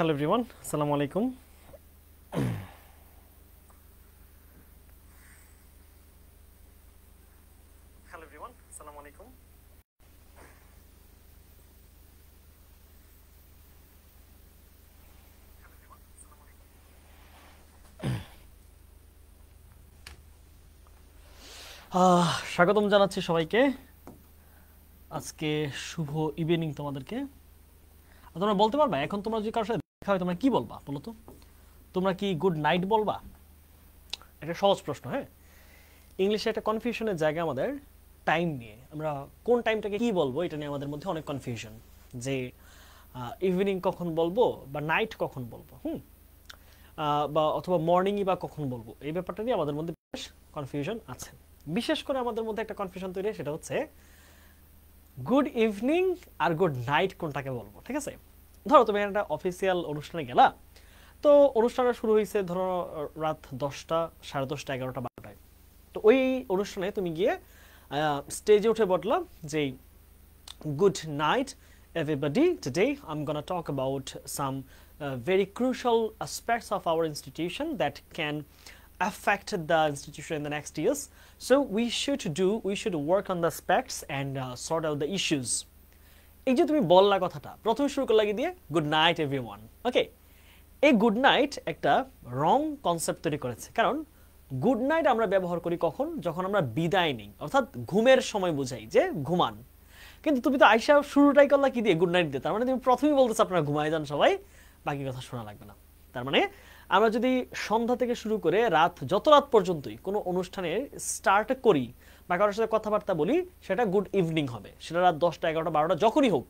Hello everyone, Assalamu alaikum. Hello everyone, Assalamu alaikum. স্বাগতম জানাচ্ছি সবাইকে। আজকে শুভ ইভিনিং তোমাদেরকে। তোমরা বলতে পারবা এখন তোমরা যদি কারোর সাথে দেখা হয় তোমরা কি বলবা বলো তো? তোমরা কি গুড নাইট বলবা? এটা সহজ প্রশ্ন। হ্যাঁ, ইংলিশে একটা কনফিউশনের জায়গা আমাদের টাইম নিয়ে। আমরা কোন টাইমটাকে কি বলবো এটা নিয়ে আমাদের মধ্যে অনেক কনফিউশন, যে ইভিনিং কখন বলবো বা নাইট কখন বলবো, বা অথবা মর্নিংই বা কখন বলবো, এই ব্যাপারটা নিয়ে আমাদের মধ্যে বেশ কনফিউশন আছে। বিশেষ করে আমাদের মধ্যে একটা কনফিউশন তৈরি হয়, সেটা হচ্ছে গুড ইভিনিং আর গুড নাইট কোনটাকে বলবো। ঠিক আছে, ধরো তুমি একটা অফিসিয়াল অনুষ্ঠানে গেলা, তো অনুষ্ঠানটা শুরু হয়েছে ধরো রাত 10টা, 10:30, 11টা, 12টায়। তো ওই অনুষ্ঠানে তুমি গিয়ে স্টেজে উঠে বললা যে good night everybody, today I'm gonna talk about some very crucial aspects of our institution that can affect the institution in the next years. So we should work on the aspects and sort out the issues. এই যে তুমি বললা কথাটা প্রথমে শুরু করলা কি দিয়ে গুড নাইট এভরিওয়ান। ওকে, এই গুড নাইট একটা রং কনসেপ্ট তৈরি করেছে, কারণ গুড নাইট আমরা ব্যবহার করি কখন? যখন আমরা বিদায় নিই, অর্থাৎ ঘুমের সময় বোঝাই যে ঘুমান। কিন্তু তুমি তো আইসা শুরুটাই করলা কি দিয়ে? গুড নাইট দিয়ে। তার মানে তুমি প্রথমেই বলতেছো আপনারা ঘুমায় যান সবাই, বাকি কথা শোনা লাগবে না। তার মানে আমরা যদি সন্ধ্যা থেকে শুরু করে যত রাত পর্যন্তই কোনো অনুষ্ঠানে স্টার্ট করি বা কারোর সাথে কথাবার্তা বলি, সেটা গুড ইভিনিং হবে। সেটা রাত 10টা, 11টা, 12টা যখনই হোক।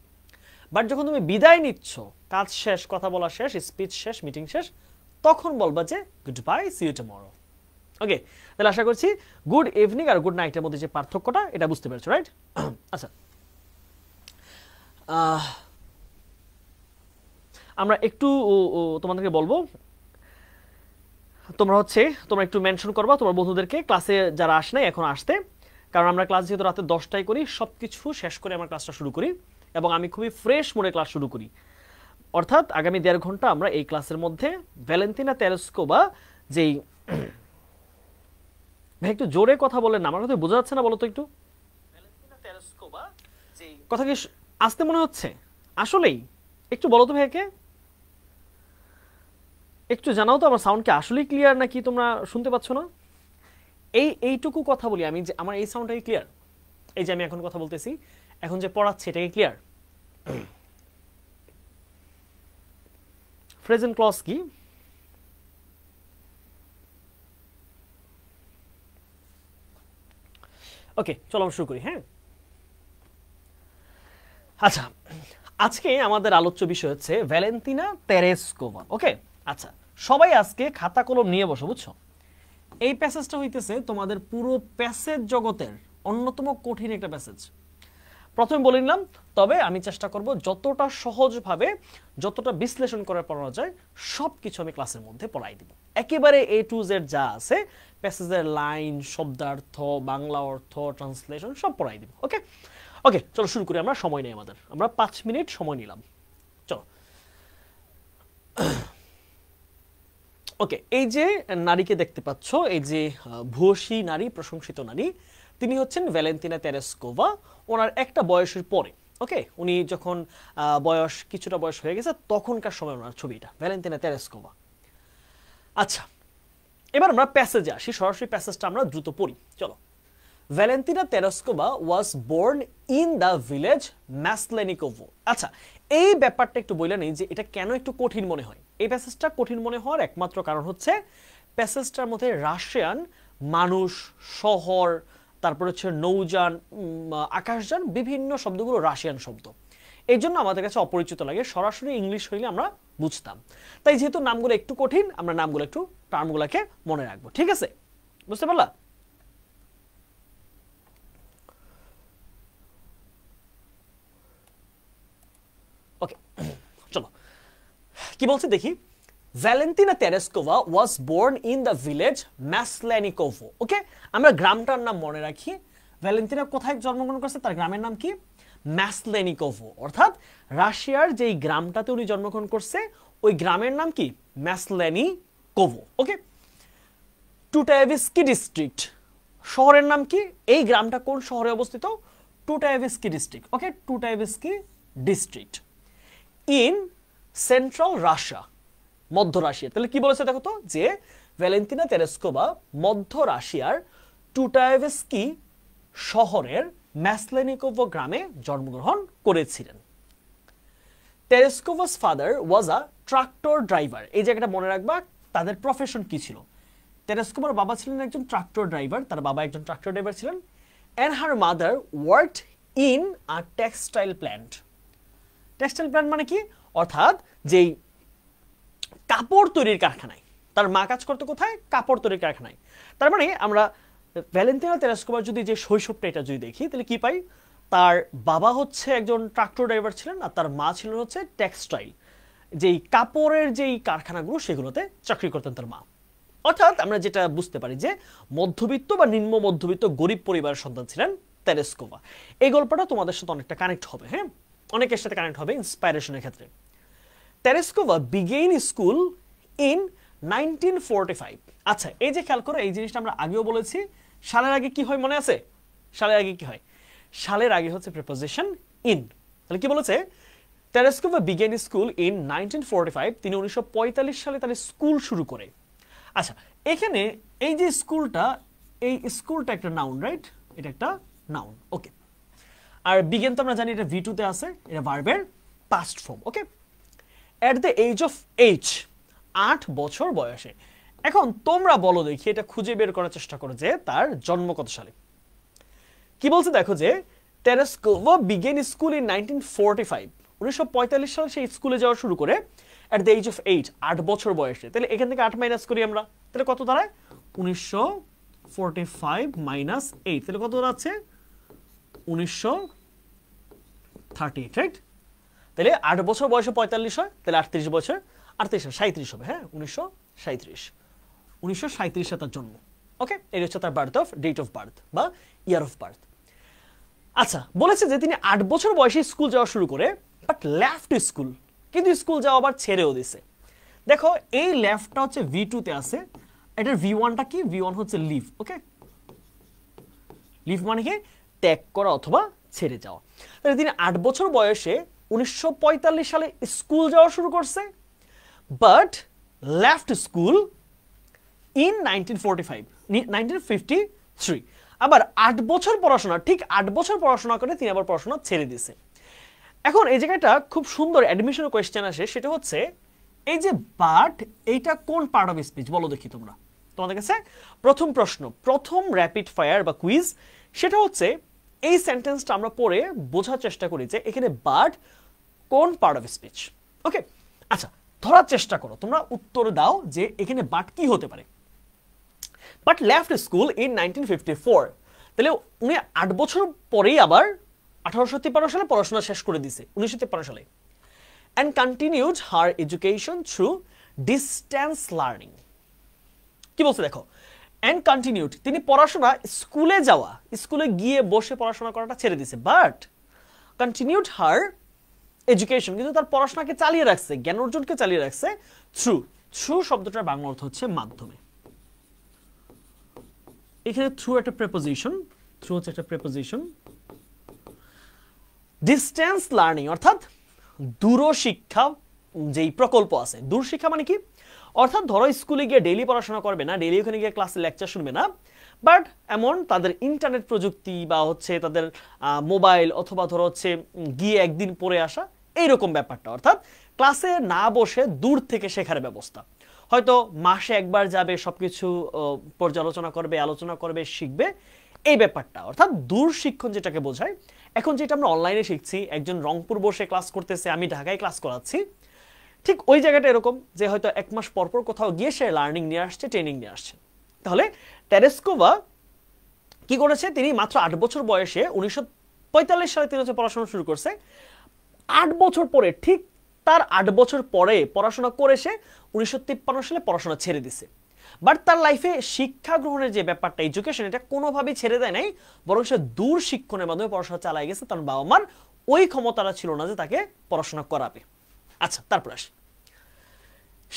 বাট যখন তুমি বিদায় নিচ্ছ, কাজ শেষ, কথা বলা শেষ, স্পিচ শেষ, মিটিং শেষ, তখন বলবা যে good bye, see you tomorrow. Okay, তাহলে আশা করছি গুড ইভিনিং আর গুড নাইটের মধ্যে যে পার্থক্যটা এটা বুঝতে পেরেছো, রাইট? আচ্ছা, আমরা একটু তোমাদেরকে বলবো, তোমরা একটু মেনশন করবা তোমার বন্ধুদেরকে ক্লাসে যারা আসে নাই এখন আসতে, কারণ আমরা ক্লাস যেহেতু রাতে 10টায় করি, সবকিছু শেষ করে আমরা ক্লাসটা শুরু করি এবং আমি খুবই ফ্রেশ মোডে ক্লাস শুরু করি। অর্থাৎ আগামী 1.5 ঘন্টা আমরা এই ক্লাসের মধ্যে ভ্যালেন্তিনা তেরেস্কোভা, যেই ভাই একটু জোরে কথা বলেন না, আমার কথা বোঝা যাচ্ছে না, বলো তো একটু। ভ্যালেন্তিনা তেরেস্কোভা, যেই কথা কি আসতে মনে হচ্ছে? আসলেই একটু বলো তো ভাইকে, একটু জানাও তো আমার সাউন্ড কি আসলেই ক্লিয়ার নাকি তোমরা শুনতে পাচ্ছ না? এইটুকু কথা বলি আমি যে আমার এই সাউন্ডটা কি ক্লিয়ার? এই যে আমি এখন কথা বলতেছি, এখন যে পড়াচ্ছি এটা কি ক্লিয়ার? প্রেজেন্ট ক্লজ কি? ওকে, চলো আমরা শুরু করি। হ্যাঁ, আচ্ছা, আজকে আমাদের আলোচ্য বিষয় হচ্ছে ভ্যালেন্তিনা তেরেস্কোভা। ওকে, আচ্ছা, সবাই আজকে খাতা কলম নিয়ে বসো, বুঝছো? এই প্যাসেজটা হইতেছে তোমাদের পুরো প্যাসেজ জগতের অন্যতম কঠিন একটা প্যাসেজ। প্রথমে বলে নিলাম, তবে আমি চেষ্টা করব যতটা সহজভাবে, যতটা বিশ্লেষণ করে পড়ানো যায় সব কিছু আমি ক্লাসের মধ্যে পড়াই দিব। একেবারে A to Z যা আছে, প্যাসেজের লাইন, শব্দার্থ, বাংলা অর্থ, ট্রান্সলেশন সব পড়াই দিব। ওকে ওকে, চলো শুরু করি। আমরা সময় নেই, আমরা 5 মিনিট সময় নিলাম। চলো। ওকে, এই যে নারীকে দেখতে পাচ্ছ, এই যে ভূয়সী নারী, প্রশংসিত নারী, তিনি হচ্ছেন ভ্যালেন্তিনা তেরেস্কোভা। ওনার একটা বয়সের পরে, ওকে, উনি যখন কিছুটা বয়স হয়ে গেছে তখনকার সময় ওনার ছবিটা ভ্যালেন্তিনা তেরেস্কোভা। আচ্ছা, এবার আমরা প্যাসেজে আসি, সরাসরি প্যাসেজটা আমরা দ্রুত পড়ি। চলো। Valentina Tereshkova was born in the village Maslennikovo. আচ্ছা, এই ব্যাপারটা একটু বলে নেই যে এটা কেন একটু কঠিন মনে হয়। এই প্যাসেজটা কঠিন মনে হওয়ার একমাত্র কারণ হচ্ছে প্যাসেজটার মধ্যে রাশিয়ান মানুষ, শহর, তারপর হচ্ছে নৌযান, আকাশযান, বিভিন্ন শব্দগুলো রাশিয়ান শব্দ। এই জন্য আমাদের কাছে অপরিচিত লাগে। সরাসরি ইংলিশ হইলে আমরা বুঝতাম। তাই যেহেতু নামগুলো একটু কঠিন, আমরা নামগুলো একটু, টার্মগুলোকে মনে রাখবো। ঠিক আছে, বুঝতে পারলা? ওকে, চলো কি বলছে দেখি। Valentina Tereshkova was born in the village Maslennikovo. Okay, আমরা গ্রামটার নাম মনে রাখি। ভ্যালেন্তিনা কোথায় জন্মগ্রহণ করছে? তার গ্রামের নাম কি? ম্যাসলেনিকোভো। অর্থাৎ রাশিয়ার যেই গ্রামটাতে উনি জন্মগ্রহণ করছে ওই গ্রামের নাম কি? ম্যাসলেনিকোভো। ওকে, টুটায়েভস্কি ডিস্ট্রিক্ট, শহরের নাম কি? এই গ্রামটা কোন শহরে অবস্থিত? Tutayevsky district. Okay, Tutayevsky district in central Russia, মধ্য রাশিয়া। তাহলে কি বলেছে দেখো তো, যে ভ্যালেন্তিনা তেরেস্কোভা মধ্য রাশিয়ার টুটায়েভস্কি শহরের ম্যাসলেনিকোভো গ্রামে জন্মগ্রহণ করেছিলেন। Tereshkova's father was a tractor driver. এই জায়গাটা মনে রাখবা, তাদের প্রফেশন কি ছিল। তেরেস্কোভার বাবা ছিলেন একজন ট্রাক্টর ড্রাইভার, তার বাবা একজন ট্রাক্টর ড্রাইভার ছিলেন। And her mother worked in a textile plant. Textile plant মানে কি? অর্থাৎ যেই কাপড় তৈরির কারখানায়। তার মা কাজ করতে কোথায়? কাপড় তৈরির কারখানায়। তার মানে আমরা ভ্যালেন্তিনা তেরেস্কোভার যদি যে শৈশবটা এটা যদি দেখি, তাহলে কি পাই? তার বাবা হচ্ছে একজন ট্রাক্টর ড্রাইভার ছিলেন, আর তার মা ছিলেন হচ্ছে টেক্সটাইল, যেই কাপড়ের যেই কারখানাগুলো সেগুলোতে চাকরি করতেন তার মা। অর্থাৎ আমরা যেটা বুঝতে পারি যে মধ্যবিত্ত বা নিম্ন মধ্যবিত্ত গরিব পরিবারের সন্তান ছিলেন তেরেস্কোভা। এই গল্পটা তোমাদের সাথে অনেকটা কানেক্ট হবে, হ্যাঁ, অনেকের সাথে কানেক্ট হবে ইন্সপাইরেশনের ক্ষেত্রে। Tereshkova begin school in 1945। আচ্ছা, এই যে খেয়াল করো, এই জিনিসটা আমরা আগেও বলেছি, সালের আগে কি হয় মনে আছে? সালের আগে কি হয়? সালের আগে হচ্ছে প্রিপোজিশন ইন। তাহলে কি বলেছে? Tereshkova began school in 1945। তিনি 1945 সালে তার স্কুল শুরু করে। আচ্ছা, এখানে এই যে স্কুলটা, এই স্কুলটা একটা নাউন, রাইট? এটা একটা নাউন। ওকে, আর বিগেন তো আমরা জানি এটা V2 তে আছে, এটা ভার্বের past form. Okay, at the age of 8, 8 বছর বয়সে। এখন তোমরা বলো দেখি, এটা খুঁজে বের করার চেষ্টা করো যে তার জন্ম কত সালে। কি বলছে দেখো, যে তেরেস্কোভা বিগেন স্কুল ইন 1945। 1945 সালে সেই স্কুলে যাওয়া শুরু করে এট দ্য এজ অফ 8, 8 বছর বয়সে। তাহলে এখান থেকে 8 মাইনাস করি আমরা, তাহলে কত দাঁড়ায়? 1945 মাইনাস 8, তাহলে কত দাঁড়াচ্ছে? 1938, রাইট? তাহলে 8 বছর বয়সে 45 হয়, তাহলে 38 বছর, 38 37 হবে, হ্যাঁ, 1937। 1937 তার জন্ম। ওকে, এটা হচ্ছে তার birth of, date of birth বা ইয়ার অফ বার্থ। আচ্ছা, বলেছে যে তিনি 8 বছর বয়সে স্কুল যাওয়া শুরু করে, বাট লেফট স্কুল, কিন্তু স্কুল যাওয়া আবার ছেড়েও দিছে। দেখো, এই লেফটটা হচ্ছে V2 তে আছে, এটার V1টা কি? V1 হচ্ছে লিভ। ওকে, লিভ মানে কি? ত্যাগ করা অথবা ছেড়ে যাওয়া। তাহলে তিনি 8 বছর বয়সে 1945 সালে স্কুল যাওয়া শুরু করছে, বাট লেফট স্কুল ইন 1953। আবার 8 বছর পড়াশোনা, ঠিক 8 বছর পড়াশোনা করে তিনি আবার পড়াশোনা ছেড়ে দিয়েছে। এখন এই জায়গাটা খুব সুন্দর অ্যাডমিশন কোয়েশ্চেন আসে, সেটা হচ্ছে এই যে বাট, এইটা কোন পার্ট অফ স্পিচ বলো দেখি তোমরা। তোমাদের কাছে প্রথম প্রশ্ন, প্রথম র্যাপিড ফায়ার বা কুইজ, সেটা হচ্ছে এই সেন্টেন্সটা আমরা পড়ে বোঝার চেষ্টা করি যে এখানে বাট কোন পার্ট অফ স্পিচ। ওকে, আচ্ছা, ধরার চেষ্টা করো, তোমরা উত্তর দাও যে এখানে বাট কি হতে পারে। But left school in 1954। তাহলে উনি 8 বছর পরেই আবার 1853 সালে পড়াশোনা শেষ করে দিয়েছে, 1953 সালে। And continued her education through distance learning. কি বলছে দেখো, অ্যান্ড কন্টিনিউড, তিনি পড়াশোনা, স্কুলে যাওয়া, স্কুলে গিয়ে বসে পড়াশোনা করাটা ছেড়ে দিয়েছে, বাট কন্টিনিউড হার এডুকেশন, কিন্তু তার পড়াশোনাকে চালিয়ে রাখছে, জ্ঞান অর্জনকে চালিয়ে রাখছে থ্রু। থ্রু শব্দটার বাংলা অর্থ হচ্ছে মাধ্যমে। এখানে থ্রু একটা প্রেপোজিশন, থ্রু হচ্ছে একটা প্রেপোজিশন। ডিস্টেন্স লার্নিং অর্থাৎ দূরশিক্ষা যেই প্রকল্প আছে। দূরশিক্ষা মানে কি? অর্থাৎ ধরো স্কুলে গিয়ে ডেইলি পড়াশোনা করবে না, ডেইলি ওখানে গিয়ে ক্লাসে লেকচার শুনবে না, বাট এমন তাদের ইন্টারনেট প্রযুক্তি বা হচ্ছে তাদের মোবাইল, অথবা ধরো হচ্ছে গিয়ে একদিন পড়ে আসা, এইরকম ব্যাপারটা। অর্থাৎ ক্লাসে না বসে দূর থেকে শেখার ব্যবস্থা। হয়তো মাসে একবার যাবে, সবকিছু পর্যালোচনা করবে, আলোচনা করবে, শিখবে, এই ব্যাপারটা। অর্থাৎ দূর শিক্ষণ যেটাকে বোঝায়। এখন যেটা আমরা অনলাইনে শিখছি, একজন রংপুর বসে ক্লাস করতেছে, আমি ঢাকায় ক্লাস করাচ্ছি, ঠিক ওই জায়গাটা এরকম যে হয়তো 1 মাস পর পর কোথাও গিয়ে সে লার্নিং নিয়ে আসছে, ট্রেনিং নিয়ে আসছে। তাহলে তেরেস্কোভা কি করেছে? তিনি মাত্র 8 বছর বয়সে 1945 সালে তিনি হচ্ছে পড়াশোনা শুরু করছে। 8 বছর পরে, ঠিক তার 8 বছর পরে পড়াশোনা করে সে 1953 সালে পড়াশোনা ছেড়ে দিছে। বাট তার লাইফে শিক্ষা গ্রহণের যে ব্যাপারটা, এডুকেশন, এটা কোনোভাবেই ছেড়ে দেয় নাই, বরং সে দূর শিক্ষণের মাধ্যমে পড়াশোনা চালিয়ে গেছে। তার বাবা মার ওই ক্ষমতাটা ছিল না যে তাকে পড়াশোনা করাবে। আচ্ছা, তারপর আসি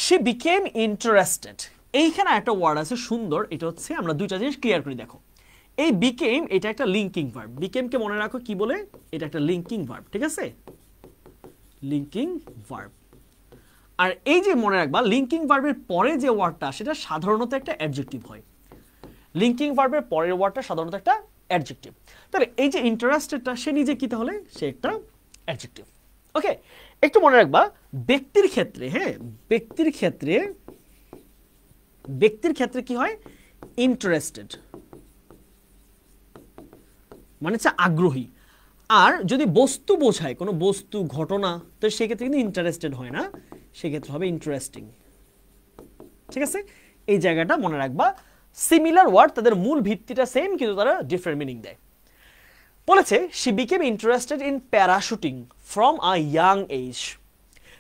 শি বিকেম ইন্টারেস্টেড, এইখানে একটা ওয়ার্ড আছে সুন্দর, এটা হচ্ছে আমরা দুইটা জিনিস ক্লিয়ার করে দেখো। এই বিকেম এটা একটা লিঙ্কিং ভার্ব, বিকেমকে মনে রাখো কি বলে, এটা একটা লিঙ্কিং ভার্ব, ঠিক আছে, লিঙ্কিং ভার্ব। আর এই যে মনে রাখবা লিঙ্কিং ভার্বের পরে যে ওয়ার্ডটা সেটা সাধারণত একটা অ্যাডজেক্টিভ হয়, লিঙ্কিং ভার্বের পরের ওয়ার্ডটা সাধারণত একটা অ্যাডজেক্টিভ। তাহলে এই যে ইন্টারেস্টেডটা সে নিজে কি, তাহলে সে একটা অ্যাডজেক্টিভ। ওকে, একটু মনে রাখবা ব্যক্তির ক্ষেত্রে, হ্যাঁ ব্যক্তির ক্ষেত্রে কি হয়, ইন্টারেস্টেড মানে হচ্ছে আগ্রহী। আর যদি বস্তু বোঝায়, কোনো বস্তু ঘটনা, তো সেক্ষেত্রে কিন্তু ইন্টারেস্টেড হয় না, সেক্ষেত্রে হবে ইন্টারেস্টিং। ঠিক আছে, এই জায়গাটা মনে রাখবা। সিমিলার ওয়ার্ড, তাদের মূল ভিত্তিটা সেম কিন্তু তারা ডিফারেন্ট মিনিং দেয়। বলেছে she became interested in parachuting from a young age,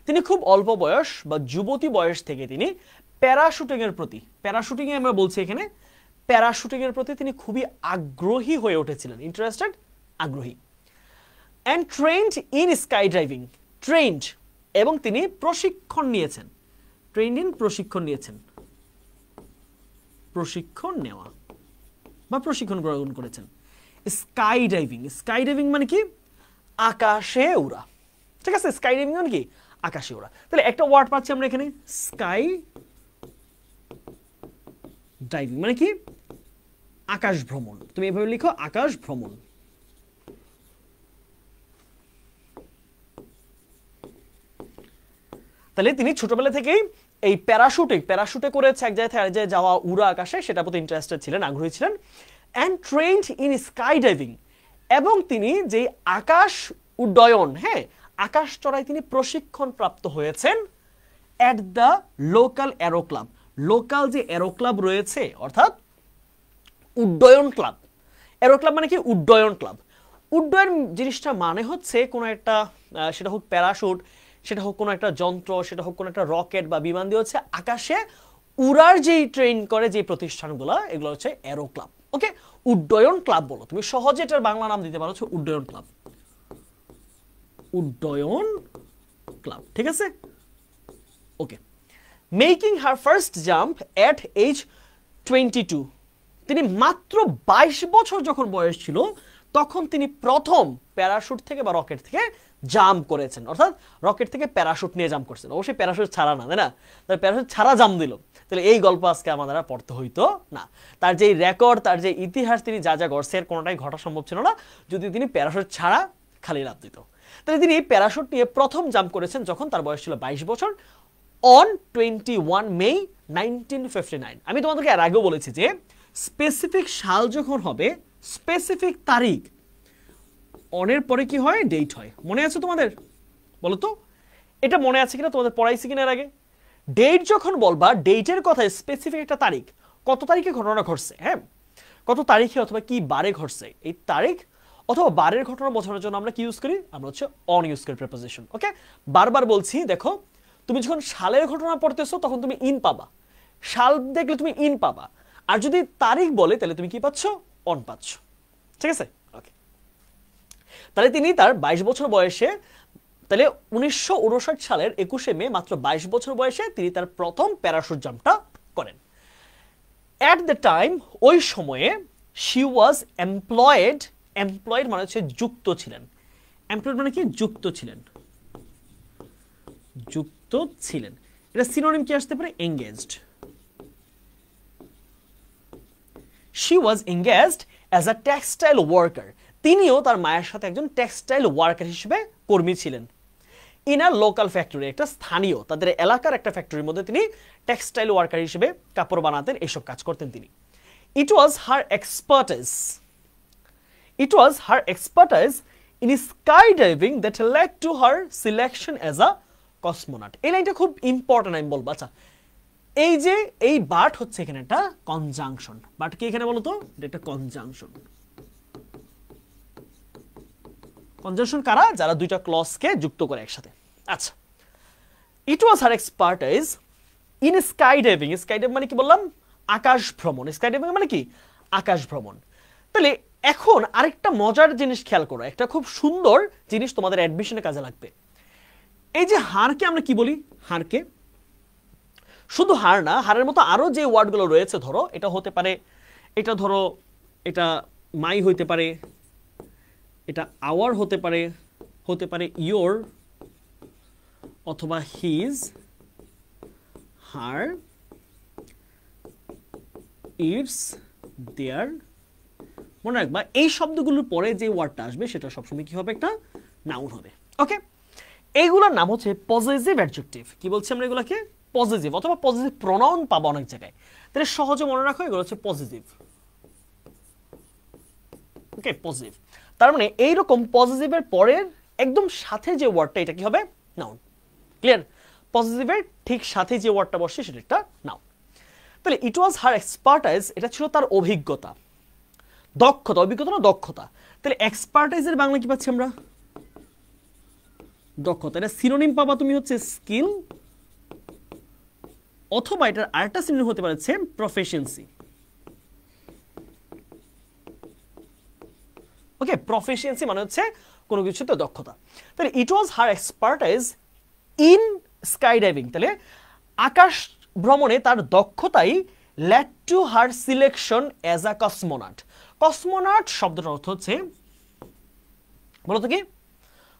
তিনি খুব অল্প বয়স বা যুবতী বয়স থেকে তিনি প্যারাশুটিং এর প্রতি, প্যারাশুটিং এ আমরা বলছি এখানে, প্যারাশুটিং এর প্রতি তিনি খুবই আগ্রহী হয়ে উঠেছিলেন, ইন্টারেস্টেড আগ্রহী। And trend in sky driving, trend এবং তিনি প্রশিক্ষণ নিয়েছেন, ট্রেন্ড ইন প্রশিক্ষণ নিয়েছেন, প্রশিক্ষণ নেওয়া বা প্রশিক্ষণ গ্রহণ করেছেন। স্কাই ডাইভিং, স্কাই ডাইভিং মানে কি, আকাশে উড়া, ঠিক আছে, স্কাই ডাইভিং মানে কি, আকাশে উড়া। তাহলে একটা ওয়ার্ড পাচ্ছি আমরা এখানে, স্কাই ডাইভিং মানে কি, আকাশ ভ্রমণ, তুমি এভাবে লিখো, আকাশ ভ্রমণ। তাহলে তিনি ছোটবেলা থেকেই এই প্যারাশুটে করেছে, এক জায়গায় যাওয়া, উড়া আকাশে, সেটা প্রতি ইন্টারেস্টেড ছিলেন, আগ্রহী ছিলেন। And trend in sky diving, এবং তিনি যে আকাশ উড্ডয়ন, হ্যাঁ আকাশ চড়াই তিনি প্রশিক্ষণ প্রাপ্ত হয়েছেন at the local arrow club, local যে অ্যারো ক্লাব রয়েছে, অর্থাৎ উড্ডয়ন ক্লাব। অ্যারো ক্লাব মানে কি, উড্ডয়ন ক্লাব। উড্ডয়ন জিনিসটা মানে হচ্ছে কোনো একটা, সেটা হোক প্যারাশুট, সেটা হোক কোনো একটা যন্ত্র, সেটা হোক কোনো একটা রকেট বা বিমান দিয়ে হচ্ছে আকাশে উড়ার যেই ট্রেন করে যে প্রতিষ্ঠানগুলো, এগুলো হচ্ছে অ্যারো ক্লাব। ওকে, উড্ডয়ন ক্লাব বলো, তুমি সহজে এটার বাংলা নাম দিতে পারো হচ্ছে উড্ডয়ন ক্লাব, উড্ডয়ন ক্লাব, ঠিক আছে। ওকে, মেকিং হার ফার্স্ট জাম্প এট এজ 22, তিনি মাত্র 22 বছর যখন বয়স ছিল তখন তিনি প্রথম প্যারাশুট থেকে বা রকেট থেকে জাম্প করেছেন, অর্থাৎ রকেট থেকে প্যারাশুট নিয়ে জাম্প করছেন, অবশ্যই প্যারাশুট ছাড়া না, তাই না, তাহলে প্যারাশুট ছাড়া জাম্প দিল। তাহলে এই গল্প আজকে আমাদের আর পড়তে হইতো না। তার যে রেকর্ড, তার যে ইতিহাস, তিনি যা যা গড়ছে এর কোনোটাই ঘটা সম্ভব ছিল না যদি তিনি প্যারাশুট ছাড়া খালি লাফ দিত। তাহলে তিনি প্যারাশুট নিয়ে প্রথম জাম্প করেছেন যখন তার বয়স ছিল 22 বছর, অন 21 মে 1959। আমি তোমাদেরকে এর আগেও বলেছি যে স্পেসিফিক সাল যখন হবে, স্পেসিফিক তারিখ, অনের পরে কি হয়, ডেট হয়। মনে আছে তোমাদের, বলো তো এটা মনে আছে কিনা, তোমাদের পড়াইছি কিনা এর আগে। ডেট যখন বলবা, ডেটের কথা স্পেসিফিক একটা তারিখ, কত তারিখে ঘটনা ঘটছে, হ্যাঁ কত তারিখে অথবা কি বারে ঘটছে, এই তারিখ অথবা বারের ঘটনা বোঝানোর জন্য আমরা কি ইউজ করি, আমরা হচ্ছে অন ইউজ করি প্রিপোজিশন। ওকে, বারবার বলছি, দেখো তুমি যখন সালের ঘটনা পড়তেছো তখন তুমি ইন পাবা, সাল দেখলে তুমি ইন পাবা, আর যদি তারিখ বলে তাহলে তুমি কি পাচ্ছ, অন পাচ্ছ, ঠিক আছে। ওকে, তাহলে তিনি তার 22 বছর বয়সে, তাহলে 1959 সালের 21শে মে মাত্র 22 বছর বয়সে তিনি তার প্রথম প্যারাশুট জাম্পটা করেন। অ্যাট দ্য টাইম, ওই সময়ে, শি ওয়াজ এমপ্লয়েড, এমপ্লয়েড মানে হচ্ছে যুক্ত ছিলেন, এমপ্লয়েড মানে কি, যুক্ত ছিলেন, যুক্ত ছিলেন, এটা সিনোনিম কি আসতে পারে, engaged. She was engaged as a textile worker, তিনিও তার মায়ের সাথে একজন টেক্সটাইল ওয়ার্কার হিসেবে কর্মী ছিলেন। ইন আ লোকাল ফ্যাক্টরি, একটা স্থানীয় তাদের এলাকার একটা ফ্যাক্টরির মধ্যে তিনি টেক্সটাইল ওয়ার্কার হিসেবে কাপড় বানাতেন, এইসব কাজ করতেন তিনি। It was her expertise, it was her expertise in sky diving that led to her selection as a cosmonaut. এই লাইনটা খুব ইম্পর্টেন্ট, আমি বলবো। আচ্ছা, এই যে এই বাট হচ্ছে এখানে একটা কনজাংশন, বাট কি এখানে বলতো, এটা একটা কনজাংশন। কনজাংশন কারা, যারা দুইটা ক্লজকে যুক্ত করে একসাথে। আচ্ছা, it was her expertise in sky diving, sky diving মানে কি বললাম, আকাশ ভ্রমণ, স্কাই ডাইভিং মানে কি, আকাশ ভ্রমণ। তাহলে এখন আরেকটা মজার জিনিস খেয়াল করো, একটা খুব সুন্দর জিনিস তোমাদের অ্যাডমিশনে কাজে লাগবে। এই যে হারকে আমরা কি বলি, হারকে শুধু হার না, হারের মতো আরো যে ওয়ার্ডগুলো রয়েছে, ধরো এটা হতে পারে, এটা ধরো এটা মাই হতে পারে, এটা আওয়ার হতে পারে, হতে পারে ইয়োর অথবা হিজ, হার, ইটস, দেয়ার। মনে রাখবা এই শব্দগুলোর পরে যে ওয়ার্ডটা আসবে সেটা সবসময় কি হবে, একটা নাউন হবে। ওকে, এইগুলোর নাম হচ্ছে পজেসিভ অ্যাডজেক্টিভ। কি বলছি আমরা এগুলোকে? পজেসিভ অথবা পজেসিভ প্রোনাউন পাবো অনেক জায়গায়, তাহলে সহজে মনে রাখো এগুলো হচ্ছে পজেসিভ। ওকে, পজিটিভ, তার মানে এইরকম পজিটিভের পরের একদম সাথে যে ওয়ার্ডটা, এটা কি হবে? নাউন। ক্লিয়ার? পজিটিভের ঠিক সাথে যে ওয়ার্ডটা বসে সেটা একটা নাউন। তাহলে ইট ওয়াজ হার এক্সপার্টাইজ, এটা ছিল তার অভিজ্ঞতা, দক্ষতা, অভিজ্ঞতা না দক্ষতা। তাহলে এক্সপার্টাইজের বাংলা কি পাচ্ছি আমরা? দক্ষতা। এটা সিনোনিম পাবা তুমি হচ্ছে স্কিল, অথবা এটার আরেকটা সিনোনিম হতে পারে প্রফেশিয়েন্সি। ওকে, প্রফেশিয়েন্সি মানে হচ্ছে কোনো কিছুতে দক্ষতা। তাহলে it was her expertise in sky diving, তাহলে আকাশ ভ্রমণে তার দক্ষতাই led to her selection as a cosmonaut. Cosmonaut শব্দটার অর্থ হচ্ছে, বলতো কি?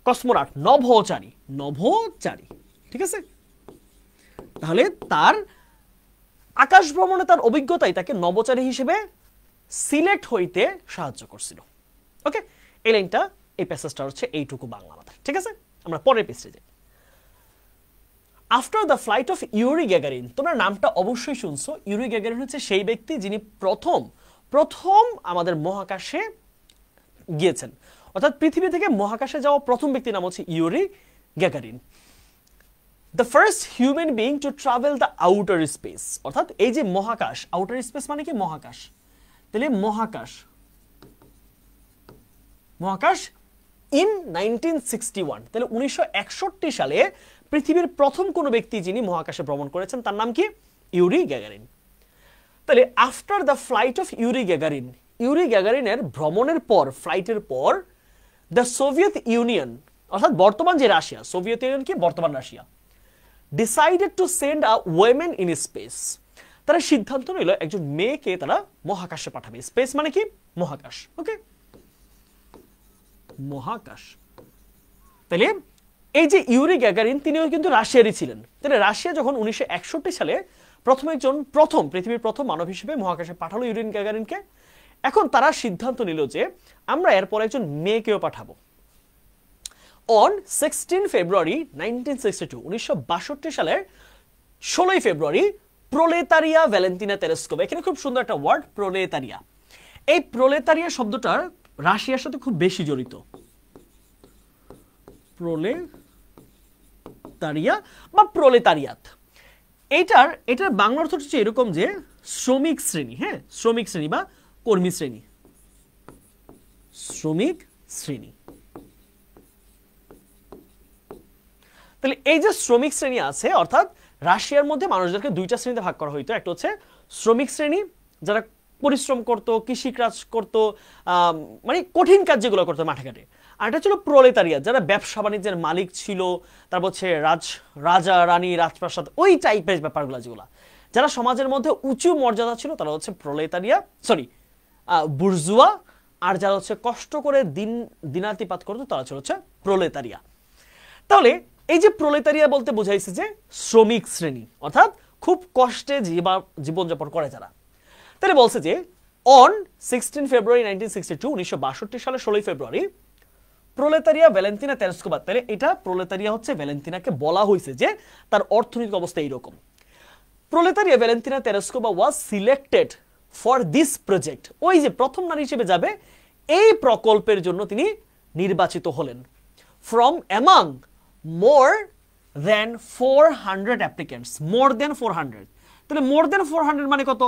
কসমোনট নভোচারী, নভোচারী, ঠিক আছে? তাহলে তার আকাশ ভ্রমণে তার অভিজ্ঞতাই তাকে নভোচারী হিসেবে সিলেক্ট হইতে সাহায্য করছিল। ওকে, এই লাইনটা, এই প্যাসেজটা হচ্ছে এইটুকু বাংলা আমাদের, ঠিক আছে? আমরা পরের পেজে যাই। After the flight of Yuri Gagarin, তোমরা নামটা অবশ্যই শুনছো। ইউরি গ্যাগারিন হচ্ছে সেই ব্যক্তি যিনি প্রথম আমাদের মহাকাশে গিয়েছেন, অর্থাৎ পৃথিবী থেকে মহাকাশে যাওয়া প্রথম ব্যক্তির নাম হচ্ছে Yuri Gagarin. The first human being to travel the outer space, অর্থাৎ এই যে মহাকাশ, আউটার স্পেস মানে কি? মহাকাশ। তাহলে মহাকাশ ইন 1961, তাহলে 1961 সালে পৃথিবীর প্রথম কোনো ব্যক্তি যিনি মহাকাশে ভ্রমণ করেছেন তার নাম কি? Yuri Gagarin. তাহলে after the flight of Yuri গ্যাগারিনের ভ্রমণের পর, ফ্লাইটের পর, দ্য সোভিয়েত ইউনিয়ন, অর্থাৎ বর্তমান যে রাশিয়া, সোভিয়েত ইউনিয়ন কি? বর্তমান Russia, decided to send a women in space, তারা সিদ্ধান্ত নিল একজন মেয়েকে তারা মহাকাশে পাঠাবে। স্পেস মানে কি? মহাকাশ। ওকে, মহাকাশ। তাহলে এই যে ইউরি গ্যাগারিন, তিনিও কিন্তু রাশিয়ারই ছিলেন। তাহলে রাশিয়া যখন 1961 সালে পৃথিবীর প্রথম মানব হিসেবে মহাকাশে পাঠালো ইউরি গ্যাগারিনকে, এখন তারা সিদ্ধান্ত নিল যে আমরা এরপর একজন মেয়েকেও পাঠাবো। অন 16 ফেব্রুয়ারি 1962, 1962 সালের 16 ফেব্রুয়ারি, প্রোলেতারিয়া ভ্যালেন্টিনা তেরেস্কোভা, এখানে খুব সুন্দর একটা ওয়ার্ড, প্রোলেতারিয়া। এই প্রোলেতারিয়া শব্দটার রাশিয়ার সাথে খুব বেশি জড়িত। প্রোলেতারিয়া বা প্রোলেতারিয়াত, এটার বাংলা অর্থ হচ্ছে এরকম যে শ্রমিক শ্রেণী। হ্যাঁ, শ্রমিক শ্রেণী বা কর্মী শ্রেণী, শ্রমিক শ্রেণী। তাহলে এই যে শ্রমিক শ্রেণী আছে, অর্থাৎ রাশিয়ার মধ্যে মানুষদেরকে দুইটা শ্রেণীতে ভাগ করা হইতো। একটা হচ্ছে শ্রমিক শ্রেণী, যারা পরিশ্রম করতো, কৃষিকাজ করতো, মানে কঠিন কাজ যেগুলো করতো মাঠে ঘাটে। আর এটা ছিল প্রোলেতারিয়া, যারা ব্যবসা বাণিজ্যের মালিক ছিল, তারপর হচ্ছে রাজা রানী রাজপ্রাসাদ, ওই টাইপের ব্যাপারগুলো যেগুলো, যারা সমাজের মধ্যে উঁচু মর্যাদা ছিল তারা হচ্ছে প্রোলেতারিয়া, বুর্জুয়া। আর যারা হচ্ছে কষ্ট করে দিনাতিপাত করতো তারা ছিল হচ্ছে প্রোলেতারিয়া। তাহলে এই যে প্রোলেতারিয়া বলতে বোঝাইছে যে শ্রমিক শ্রেণী, অর্থাৎ খুব কষ্টে জীবনযাপন করে যারা। তাহলে বলছে যে অন 16 ফেব্রুয়ারি 1962, 1962 সালের 16 ফেব্রুয়ারি, প্রোলেতারিয়া ভ্যালেন্টিনা তেরেস্কোভা, তাহলে এটা প্রোলেতারিয়া হচ্ছে ভ্যালেন্টিনাকে বলা হয়েছে যে তার অর্থনৈতিক অবস্থা এইরকম। Proletarian Valentina Tereshkova was selected for this project, ওই যে প্রথম নারী হিসেবে যাবে এই প্রকল্পের জন্য তিনি নির্বাচিত হলেন। From among more than 400 applicants, more than 400। তাহলে মোর দেন 400 মানে কত?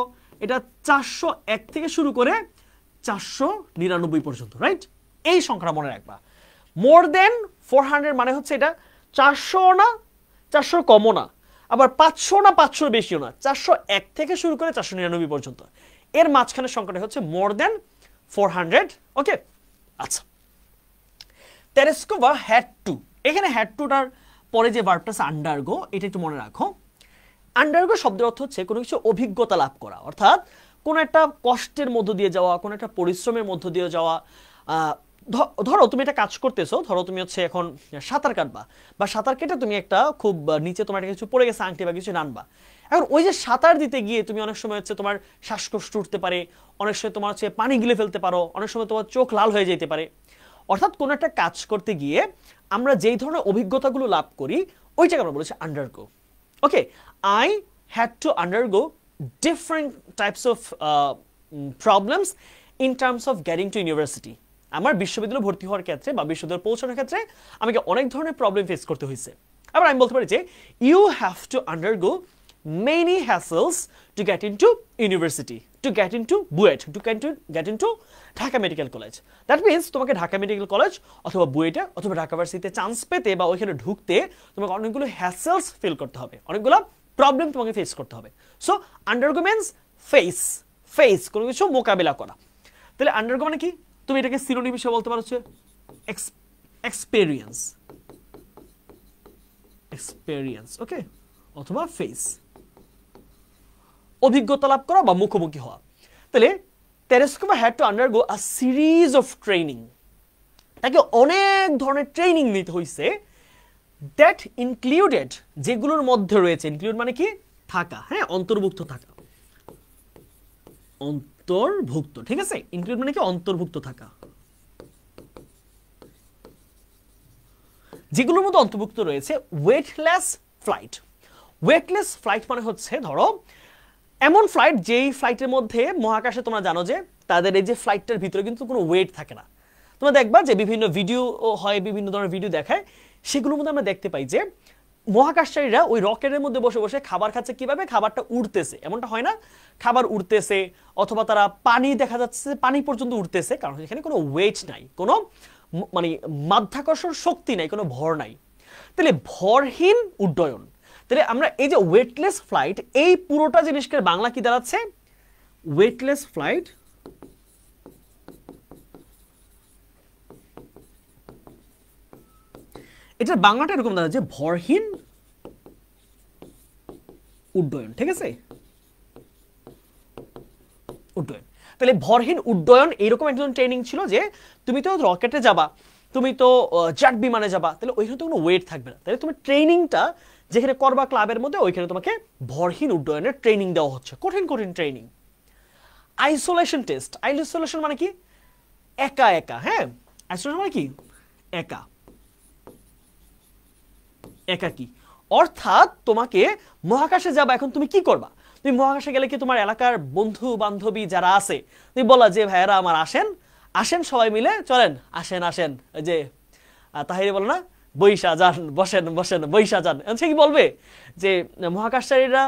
এটা 401 থেকে শুরু করে 499 পর্যন্ত, রাইট? এই সংখ্যা মনে রাখবা। মোর দেন 400 মানে হচ্ছে এটা 400 না, 400 কমও না, আবার 500 না, 500 বেশিও না, 401 থেকে শুরু করে 499 পর্যন্ত, এর মাঝখানের সংখ্যাটা হচ্ছে মোর দেন 400। ওকে, আচ্ছা। তেরেস্কোভা হ্যাড টু, এখানে হ্যাড টুটার পরে যে ভার্বটা আছে আন্ডারগো, এটা একটু মনে রাখো। আন্ডারগো শব্দের অর্থ হচ্ছে কোনো কিছু অভিজ্ঞতা লাভ করা, অর্থাৎ কোনো একটা কষ্টের মধ্য দিয়ে যাওয়া, কোনো একটা পরিশ্রমের মধ্য দিয়ে যাওয়া। ধরো তুমি একটা কাজ করতেছো, ধরো তুমি হচ্ছে এখন সাঁতার কাটবা, বা সাঁতার কেটে তুমি একটা খুব নিচে তোমার একটা কিছু পড়ে গেছে, আংটি বা কিছু নানবা। এখন ওই যে সাঁতার দিতে গিয়ে তুমি অনেক সময় হচ্ছে তোমার শ্বাসকষ্ট উঠতে পারে, অনেক সময় তোমার হচ্ছে পানি গিলে ফেলতে পারো, অনেক সময় তোমার চোখ লাল হয়ে যেতে পারে। অর্থাৎ কোনো একটা কাজ করতে গিয়ে আমরা যেই ধরনের অভিজ্ঞতাগুলো লাভ করি ওইটাকে আমরা বলেছি undergo. Okay, I had to undergo different types of problems in terms of getting two university. আমার বিশ্ববিদ্যালয়ে ভর্তি হওয়ার ক্ষেত্রে বা বিশ্ববিদ্যালয়ে পৌঁছানোর ক্ষেত্রে আমাকে অনেক ধরনের প্রবলেম ফেস করতে হয়েছে। আবার আমি বলতে পারি যে you have to undergo many hassles to get into university, to get into BUET, to get into Dhaka medical college. That means তোমাকে ঢাকা মেডিকেল কলেজ অথবা বুয়েটে অথবা ঢাকা ভার্সিটিতে চান্স পেতে বা ওইখানে ঢুকতে তোমাকে অনেকগুলো হ্যাসেলস ফিল করতে হবে, অনেকগুলো প্রবলেম তোমাকে ফেস করতে হবে। সো আন্ডারগো মিনস ফেস কোনো কিছু মোকাবিলা করা। তাহলে আন্ডারগো মানে কি? তুমি এটাকে সিনোনিম হিসেবে বলতে পারো হচ্ছে এক্সপেরিয়েন্স, ওকে, অথবা ফেস, অভিজ্ঞতা লাভ করা বা মুখোমুখি হওয়া। তাহলে Tereshkova had to undergo a series of training, তাকে অনেক ধরনের ট্রেনিং নিতে হয়েছে। দ্যাট ইনক্লুডেড, যেগুলোর মধ্যে রয়েছে, ইনক্লুড মানে কি? থাকা, হ্যাঁ, অন্তর্ভুক্ত থাকা, অন্তর্ভুক্ত, ঠিক আছে? ইনক্লুড মানে কি? অন্তর্ভুক্ত থাকা। যেগুলোর মধ্যে অন্তর্ভুক্ত রয়েছে ওয়েটলেস ফ্লাইট। ওয়েটলেস ফ্লাইট মানে হচ্ছে ধরো এমন ফ্লাইট যেই ফ্লাইটের মধ্যে মহাকাশে তোমরা জানো যে তাদের এই যে ফ্লাইটটার ভিতরে কিন্তু কোনো ওয়েট থাকে না। তোমরা দেখবা যে বিভিন্ন ভিডিও হয়, বিভিন্ন ধরনের ভিডিও দেখায়, সেগুলোর মধ্যে আমরা দেখতে পাই যে মহাকাশচারীরা ওই রকেটের মধ্যে বসে বসে খাবার খাচ্ছে, কিভাবে খাবারটা উড়তেছে, এমনটা হয় না? খাবার উড়তেছে, অথবা তারা পানি দেখা যাচ্ছে পানি পর্যন্ত উঠতেছে, কারণ এখানে কোনো ওয়েট নাই, কোনো মানে মাধ্যাকর্ষণ শক্তি নাই, কোনো ভর নাই। তাহলে ভরহীন উড্ডয়ন। তাহলে আমরা এই যে ওয়েটলেস ফ্লাইট, এই পুরোটা জিনিসকে বাংলা কি দাঁড়াচ্ছে? ওয়েটলেস ফ্লাইট এটার বাংলাটা এরকম দাঁড়াচ্ছে ভরহীন উড্ডয়ন, ঠিক আছে? উড্ডয়ন। তাহলে ভরহীন উড্ডয়ন এইরকম একজন ট্রেনিং ছিল যে তুমি তো রকেটে যাবা, তুমি তো জেট বিমানে যাবা, তাহলে ওইখানে তো কোনো ওয়েট থাকবে না। তাহলে তুমি ট্রেনিংটা যেখানে করবা ক্লাবের মধ্যে, ওইখানে তোমাকে ভরহীন উড্ডয়নের ট্রেনিং দেওয়া হচ্ছে, কঠিন কঠিন ট্রেনিং। Isolation test. আইসোলেশন মানে কি? একা একা, হ্যাঁ, আইসোলেশন মানে কি? একা, একাকী। অর্থাৎ তোমাকে মহাকাশে যাবা, এখন তুমি কি করবা? তুমি মহাকাশে গেলে কি তোমার এলাকার বন্ধু বান্ধবী যারা আছে তুমি বলা যে ভাইয়েরা আমার আসেন আসেন সবাই মিলে চলেন, আসেন আসেন, ওই যে তাহিরে বলো না, বৈশা যান, বসেন বসেন, বৈশা যান। সে কি বলবে যে মহাকাশচারীরা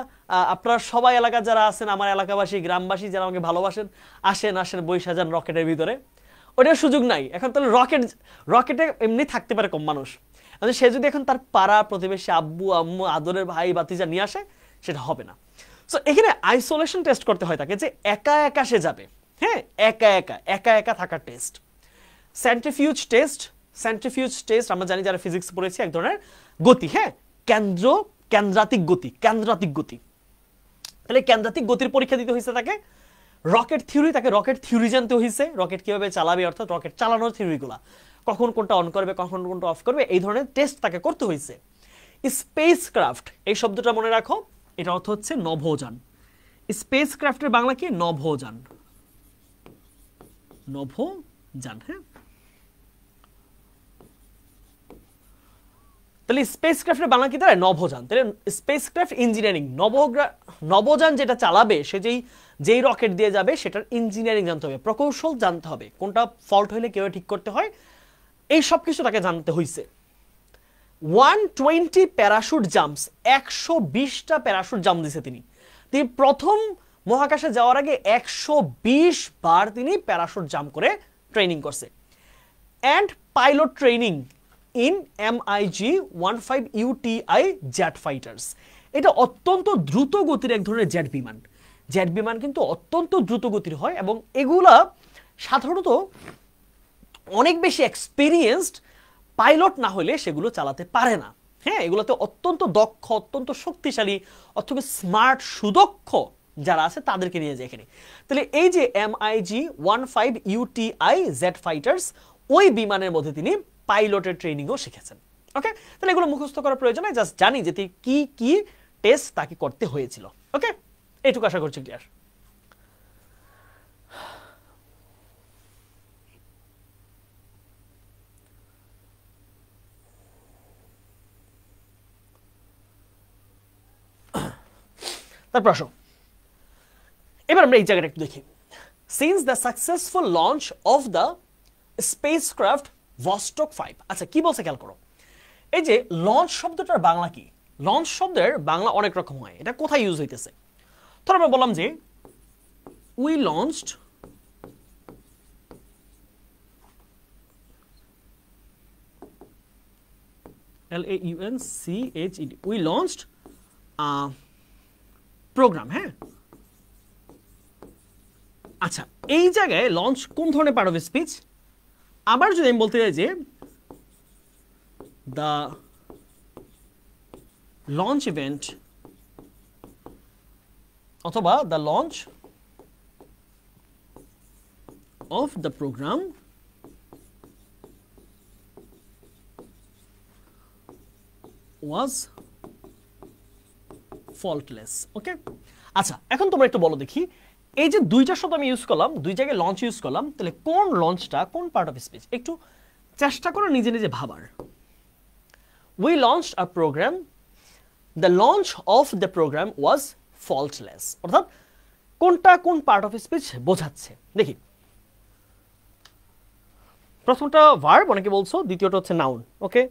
আপনারা সবাই এলাকার যারা আছেন, আমার এলাকাবাসী গ্রামবাসী যারা আমাকে ভালোবাসেন, আসেন আসেন বৈশা যান রকেটের ভিতরে? ওটার সুযোগ নাই। এখন তাহলে রকেটে এমনি থাকতে পারে কম মানুষ, সে যদি এখন তার পাড়া প্রতিবেশী আব্বু আম্মু আদরের ভাই বাতিজা নিয়ে আসে, সেটা হবে না। সো এখানে আইসোলেশন টেস্ট করতে হয় তাকে, যে একা একা সে যাবে, হ্যাঁ, একা একা একা একা থাকার টেস্ট। সেন্ট্রিফিউজ টেস্ট আমরা জানি যারা ফিজিক্স পড়েছি, এক ধরনের গতি, হ্যাঁ, কেন্দ্রাতিক গতি। তাহলে কেন্দ্রাতিক গতির পরীক্ষা দিতে হয়েছে তাকে। রকেট থিওরি জানতে হয়েছে, রকেট কিভাবে চালাবে, অর্থাৎ রকেট চালানোর থিওরিগুলা, কখন কোনটা অন করবে কখন কোনটা অফ করবে, এই ধরনের টেস্ট তাকে করতে হয়েছে। স্পেসক্রাফট, এই শব্দটা মনে রাখো, এটা অর্থ হচ্ছে নভোযান। স্পেসক্রাফটের বাংলা কি? নভোযান, হ্যাঁ। তাহলে স্পেসক্রাফটের বাংলা কি দাঁড়ায়? নভোযান। তাহলে স্পেসক্রাফট ইঞ্জিনিয়ারিং, নভোযান যেটা চালাবে, সে যেই রকেট দিয়ে যাবে সেটার ইঞ্জিনিয়ারিং জানতে হবে, প্রকৌশল জানতে হবে, কোনটা ফল্ট হলে কিভাবে ঠিক করতে হয়, এই সব কিছু তাকে জানতে হয়েছে। 120 প্যারাশুট জাম্পস, 120টা প্যারাশুট জাম্প দিয়েছে তিনি প্রথম মহাকাশে যাওয়ার আগে 120 বার তিনি প্যারাশুট জাম্প করে ট্রেনিং করছে। And pilot training in MiG-15 UTI jet fighters. এটা অত্যন্ত দ্রুত গতির এক ধরনের জেট বিমান কিন্তু অত্যন্ত দ্রুত গতির হয়, এবং এগুলা সাধারণত অনেক বেশি এক্সপিরিয়েন্সড পাইলট না হলে সেগুলো চালাতে পারে না। হ্যাঁ, এগুলোতে অত্যন্ত দক্ষ, অত্যন্ত শক্তিশালী, অত্যন্ত স্মার্ট, সুদক্ষ যারা আছে তাদেরকে নিয়ে যায় এখানে। তাহলে এই যে MiG-15 UTI জেট ফাইটার্স, ওই বিমানের মধ্যে তিনি পাইলটের ট্রেনিংও শিখেছেন। ওকে, তাহলে এগুলো মুখস্থ করার প্রয়োজন নাই, জাস্ট জানি যে কি কি টেস্ট তাকে করতে হয়েছিল। ওকে, এইটুকু আশা করছি ক্লিয়ার। তারপর আসো, এবার আমরা এই জায়গাটা একটু দেখি। Since the successful launch of the spacecraft Vostok 5। আচ্ছা, কি বলছে খেয়াল করো। এই যে লঞ্চ শব্দটার বাংলা কি? লঞ্চ শব্দের বাংলা অনেক রকম হয়, এটা কোথায় ইউজ হইতেছে? ধর আমরা বললাম যে we launched LAUNCHED, we launched programme. হ্যাঁ, আচ্ছা, এই জায়গায় লঞ্চ কোন ধরনের পার্ট অফ স্পিচ? আবার যদি আমি বলতে চাই যে দ্য লঞ্চ ইভেন্ট অথবা the launch of the programme was faultless. Okay, আচ্ছা, এখন তোমরা একটু বলো দেখি, এই যে দুইটা শব্দ আমি ইউজ করলাম, দুই জায়গায় লঞ্চ ইউজ করলাম, তাহলে কোন লঞ্চটা কোন পার্ট অফ স্পিচ? একটু চেষ্টা করো নিজে নিজে ভাবার। We launched a programme, the launch of the programme was faultless, অর্থাৎ কোনটা কোন পার্ট অফ স্পিচ বোঝাচ্ছে দেখি। প্রথমটা ভার্ব, অনেকে বলছো, দ্বিতীয়টা হচ্ছে নাউন। ওকে,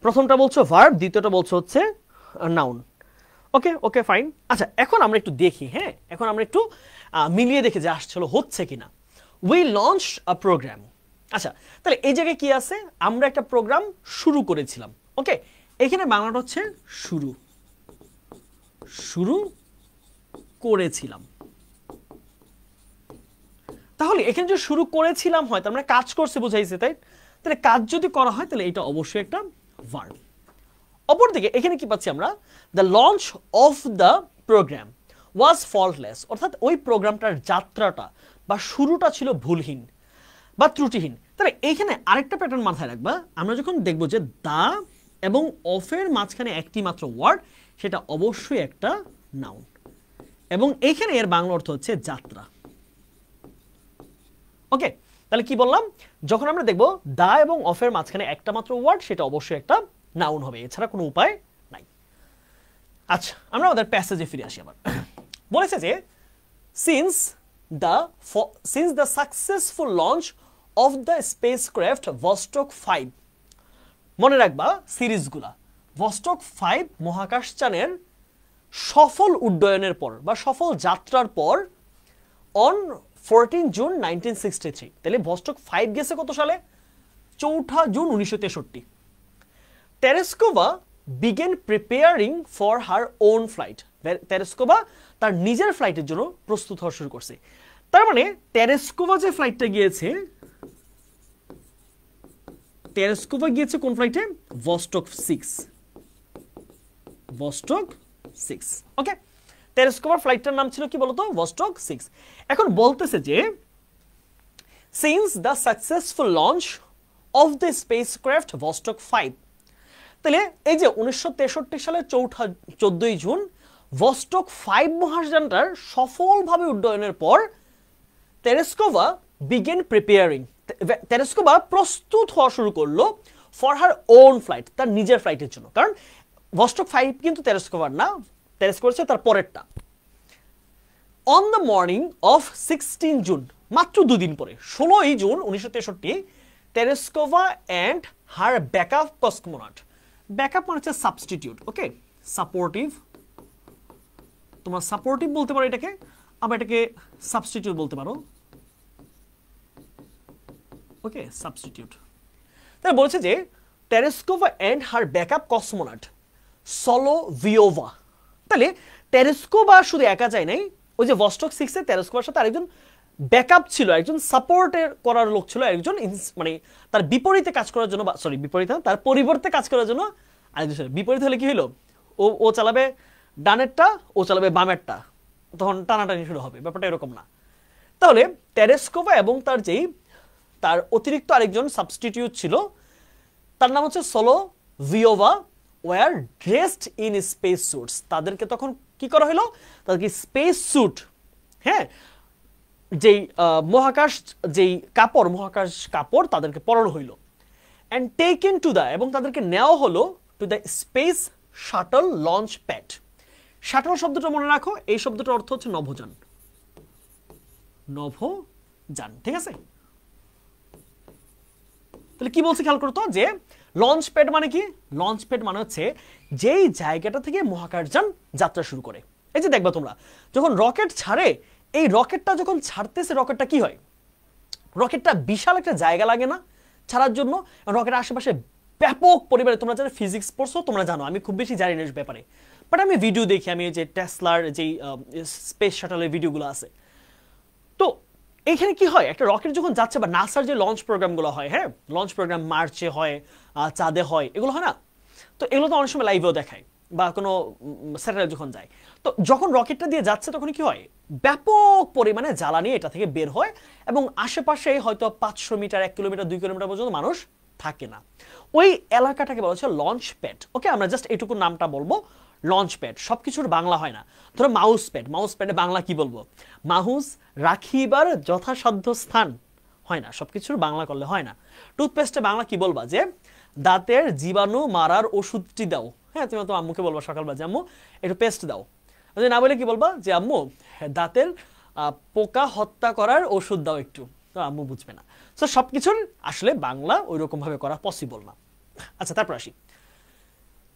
প্রথমটা বলছো ভার্ব, দ্বিতীয়টা বলছো হচ্ছে নাউন। ওকে ওকে ফাইন। আচ্ছা, এখন আমরা একটু দেখি। হ্যাঁ, এখন আমরা একটু মিলিয়ে দেখি যে আসলে হচ্ছে কিনা। We launch a programme. আচ্ছা, তাহলে এই জায়গায় কি আছে? আমরা একটা প্রোগ্রাম শুরু করেছিলাম। ওকে, এখানে বাংলাটা হচ্ছে শুরু, শুরু করেছিলাম। তাহলে এখানে যে শুরু করেছিলাম হয়, তার মানে কাজ করছে বোঝাইছে, তাই? তাহলে কাজ যদি করা হয় তাহলে এটা অবশ্যই একটা ভার্ব। অপরদিকে এখানে কি পাচ্ছি আমরা? The launch of the programme was faultless, অর্থাৎ ওই প্রোগ্রামটার যাত্রাটা বা শুরুটা ছিল ভুলহীন বা ত্রুটিহীন। তাহলে এইখানে আরেকটা প্যাটার্ন মাথায় রাখবা, আমরা যখন দেখবো যে দা এবং অফের মাঝখানে একটি মাত্র ওয়ার্ড, সেটা অবশ্যই একটা নাউন, এবং এইখানে এর বাংলা অর্থ হচ্ছে যাত্রা। ওকে, তাহলে কি বললাম? যখন আমরা দেখবো দা এবং অফের মাঝখানে একটা মাত্র ওয়ার্ড, সেটা অবশ্যই একটা নাউন হবে, এছাড়া কোনো উপায় নাই। আচ্ছা, আমরা আমাদের প্যাসেজে ফিরে আসি। আবার বলেছে যে since the successful launch of the spacecraft Vostok 5, মনে রাখবা সিরিজগুলা, ভস্টক 5 মহাকাশযানের সফল উড্ডয়নের পর বা সফল যাত্রার পর অন 14 জুন 1963, তাহলে ভস্টক 5 গেছে কত সালে? 4 June 1963। Tereshkova began preparing for her own flight, Tereshkova তার নিজের ফ্লাইটের জন্য প্রস্তুত হওয়া শুরু করছে। তার মানে তেরেস্কোভা যে ফ্লাইটটা গিয়েছে, তেরেস্কোভা গিয়েছে কোন ফ্লাইটে? Vostok 6, Vostok 6। ওকে, তেরেস্কোভার ফ্লাইটটার নাম ছিল কি বলতো? ভস্টক 6। এখন বলতেছে যে since the successful launch of the spacecraft Vostok 5, তাহলে এই যে 1963 সালের 14 জুন ভস্টক 5 মহাকাশযানটার সফলভাবে উড্ডয়নের পর তেরেস্কোভা বিগেন প্রিপেয়ারিং, তেরেস্কোভা প্রস্তুত হওয়া শুরু করলো ফর হার ওন ফ্লাইট, তার নিজের ফ্লাইটের জন্য। কারণ ভস্টক 5 কিন্তু তেরেস্কোভার না, তেরেস্কোভা হচ্ছে তার পরেরটা। On the morning of 16 June, মাত্র দুদিন পরে 16 June 1963, Tereshkova and her backup cosmonaut, backup মানে হচ্ছে সাবস্টিটিউট, ওকে, সাপোর্টিভ, তোমরা সাপোর্টিভ বলতে পারো এটাকে, আবার এটাকে সাবস্টিটিউট বলতে পারো। Okay, substitute. তাহলে বলছে যে Tereshkova and her backup cosmonaut Solovyova, তাহলে তেরেস্কোভা শুধু একা যায় নাই, ওই যে ভস্টক 6 এ তেরেস্কোভার সাথে আরেকজন ব্যাকআপ ছিল, একজন সাপোর্টের করার লোক ছিল, একজন মানে তার বিপরীতে কাজ করার জন্য, সরি বিপরীতে না, তার পরিবর্তে কাজ করার জন্য আরেকজন ছিল। বিপরীত হলে কি হলো, ও চালাবে ডানেরটা, ও চালাবে বামেরটা, তখন টানাটানি শুরু হবে, ব্যাপারটা এরকম না। তাহলে তেরেস্কোভা এবং তার অতিরিক্ত আরেকজন সাবস্টিটিউট ছিল, তার নাম হচ্ছে Solovyova, were dressed in space suits. তাদেরকে তখন কি করা হলো, তাদেরকে স্পেস স্যুট, হ্যাঁ, যেই মহাকাশ কাপড় তাদেরকে পরানো হইল, অ্যান্ড টেকেন টু দ্য, এবং তাদেরকে নেওয়া হলো to the space shuttle launch pad. Shuttle শব্দটা মনে রাখো, এই শব্দটার অর্থ হচ্ছে নভোযান, নভোযান, ঠিক আছে। তাহলে কি বলছি খেয়াল করতো, যে লঞ্চ প্যাড মানে কি, লঞ্চ প্যাড মানে হচ্ছে যেই জায়গাটা থেকে মহাকাশযান যাত্রা শুরু করে। এই যে দেখবা তোমরা যখন রকেট ছাড়ে, এই রকেটটা যখন ছাড়তেছে, রকেটটা কি হয়, রকেটটা বিশাল একটা জায়গা লাগে না ছাড়ার জন্য, রকেটের আশেপাশে ব্যাপক পরিমাণে, তোমরা যারা ফিজিক্স পড়ছো তোমরা জানো, আমি খুব বেশি জানি না এই ব্যাপারে, বাট আমি ভিডিও দেখি, আমি যে টেসলার যেই স্পেস শাটলের ভিডিওগুলো আছে, তো এইখানে কি হয়, একটা রকেট যখন যাচ্ছে, বা নাসার যে লঞ্চ প্রোগ্রামগুলো হয়, হ্যাঁ, লঞ্চ প্রোগ্রাম মার্চে হয়, চাঁদে হয়, এগুলো হয় না, তো এগুলো তো অনেক সময় লাইভেও দেখায়, বা কোনো স্যাটেলাইট যখন যায়, তো যখন রকেটটা দিয়ে যাচ্ছে তখন কি হয়, ব্যাপক পরিমাণে জ্বালানি এটা থেকে বের হয়, এবং আশেপাশে হয়তো 500 মিটার, 1 কিলোমিটার, 2 কিলোমিটার পর্যন্ত মানুষ থাকে না, ওই এলাকাটাকে বলা হচ্ছে লঞ্চ প্যাড। ওকে, আমরা জাস্ট এইটুকু নামটা বলবো, লঞ্চ প্যাড। সবকিছুর বাংলা হয় না, ধরো মাউস প্যাড, মাউস প্যাডে বাংলা কি বলবো, মাউস রাখিবার যথাসাধ্য স্থান, হয় না, সবকিছুর বাংলা করলে হয় না। টুথপেস্টে বাংলা কি বলবা, যে দাঁতের জীবাণু মারার ওষুধটি দাও, হ্যাঁ, তুমি তো আম্মুকে বলবা সকালবেলা যে আম্মু একটু পেস্ট দাও, যদি না বলে কি বলবা, যে আম্মু দাঁতের পোকা হত্যা করার ওষুধ দাও একটু, তো আম্মু বুঝবে না। তো সবকিছুর আসলে বাংলা ওই রকম ভাবে করা পসিবল না। আচ্ছা, তারপর আসি,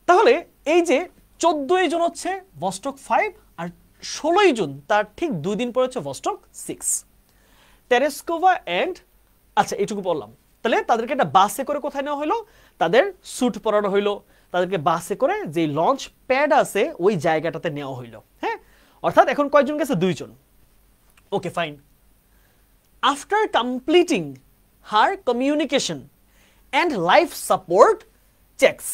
তাহলে এই যে 14ই জুন হচ্ছে ভস্টক 5, আর 16ই জুন তার ঠিক 2 দিন পরে হচ্ছে ভস্টক 6, তেরেস্কোভা এন্ড, আচ্ছা এটুকু বললাম। তাহলে তাদেরকে একটা বাসে করে কোথায় নেওয়া হলো, তাদের স্যুট পরানো হইলো, তাদেরকে বাসে করে যে লঞ্চ প্যাড আছে ওই জায়গাটাতে নেওয়া হইলো, হ্যাঁ, অর্থাৎ এখন কয়জন গেছে, 2 জন। Okay fine. After completing her communication and life support checks,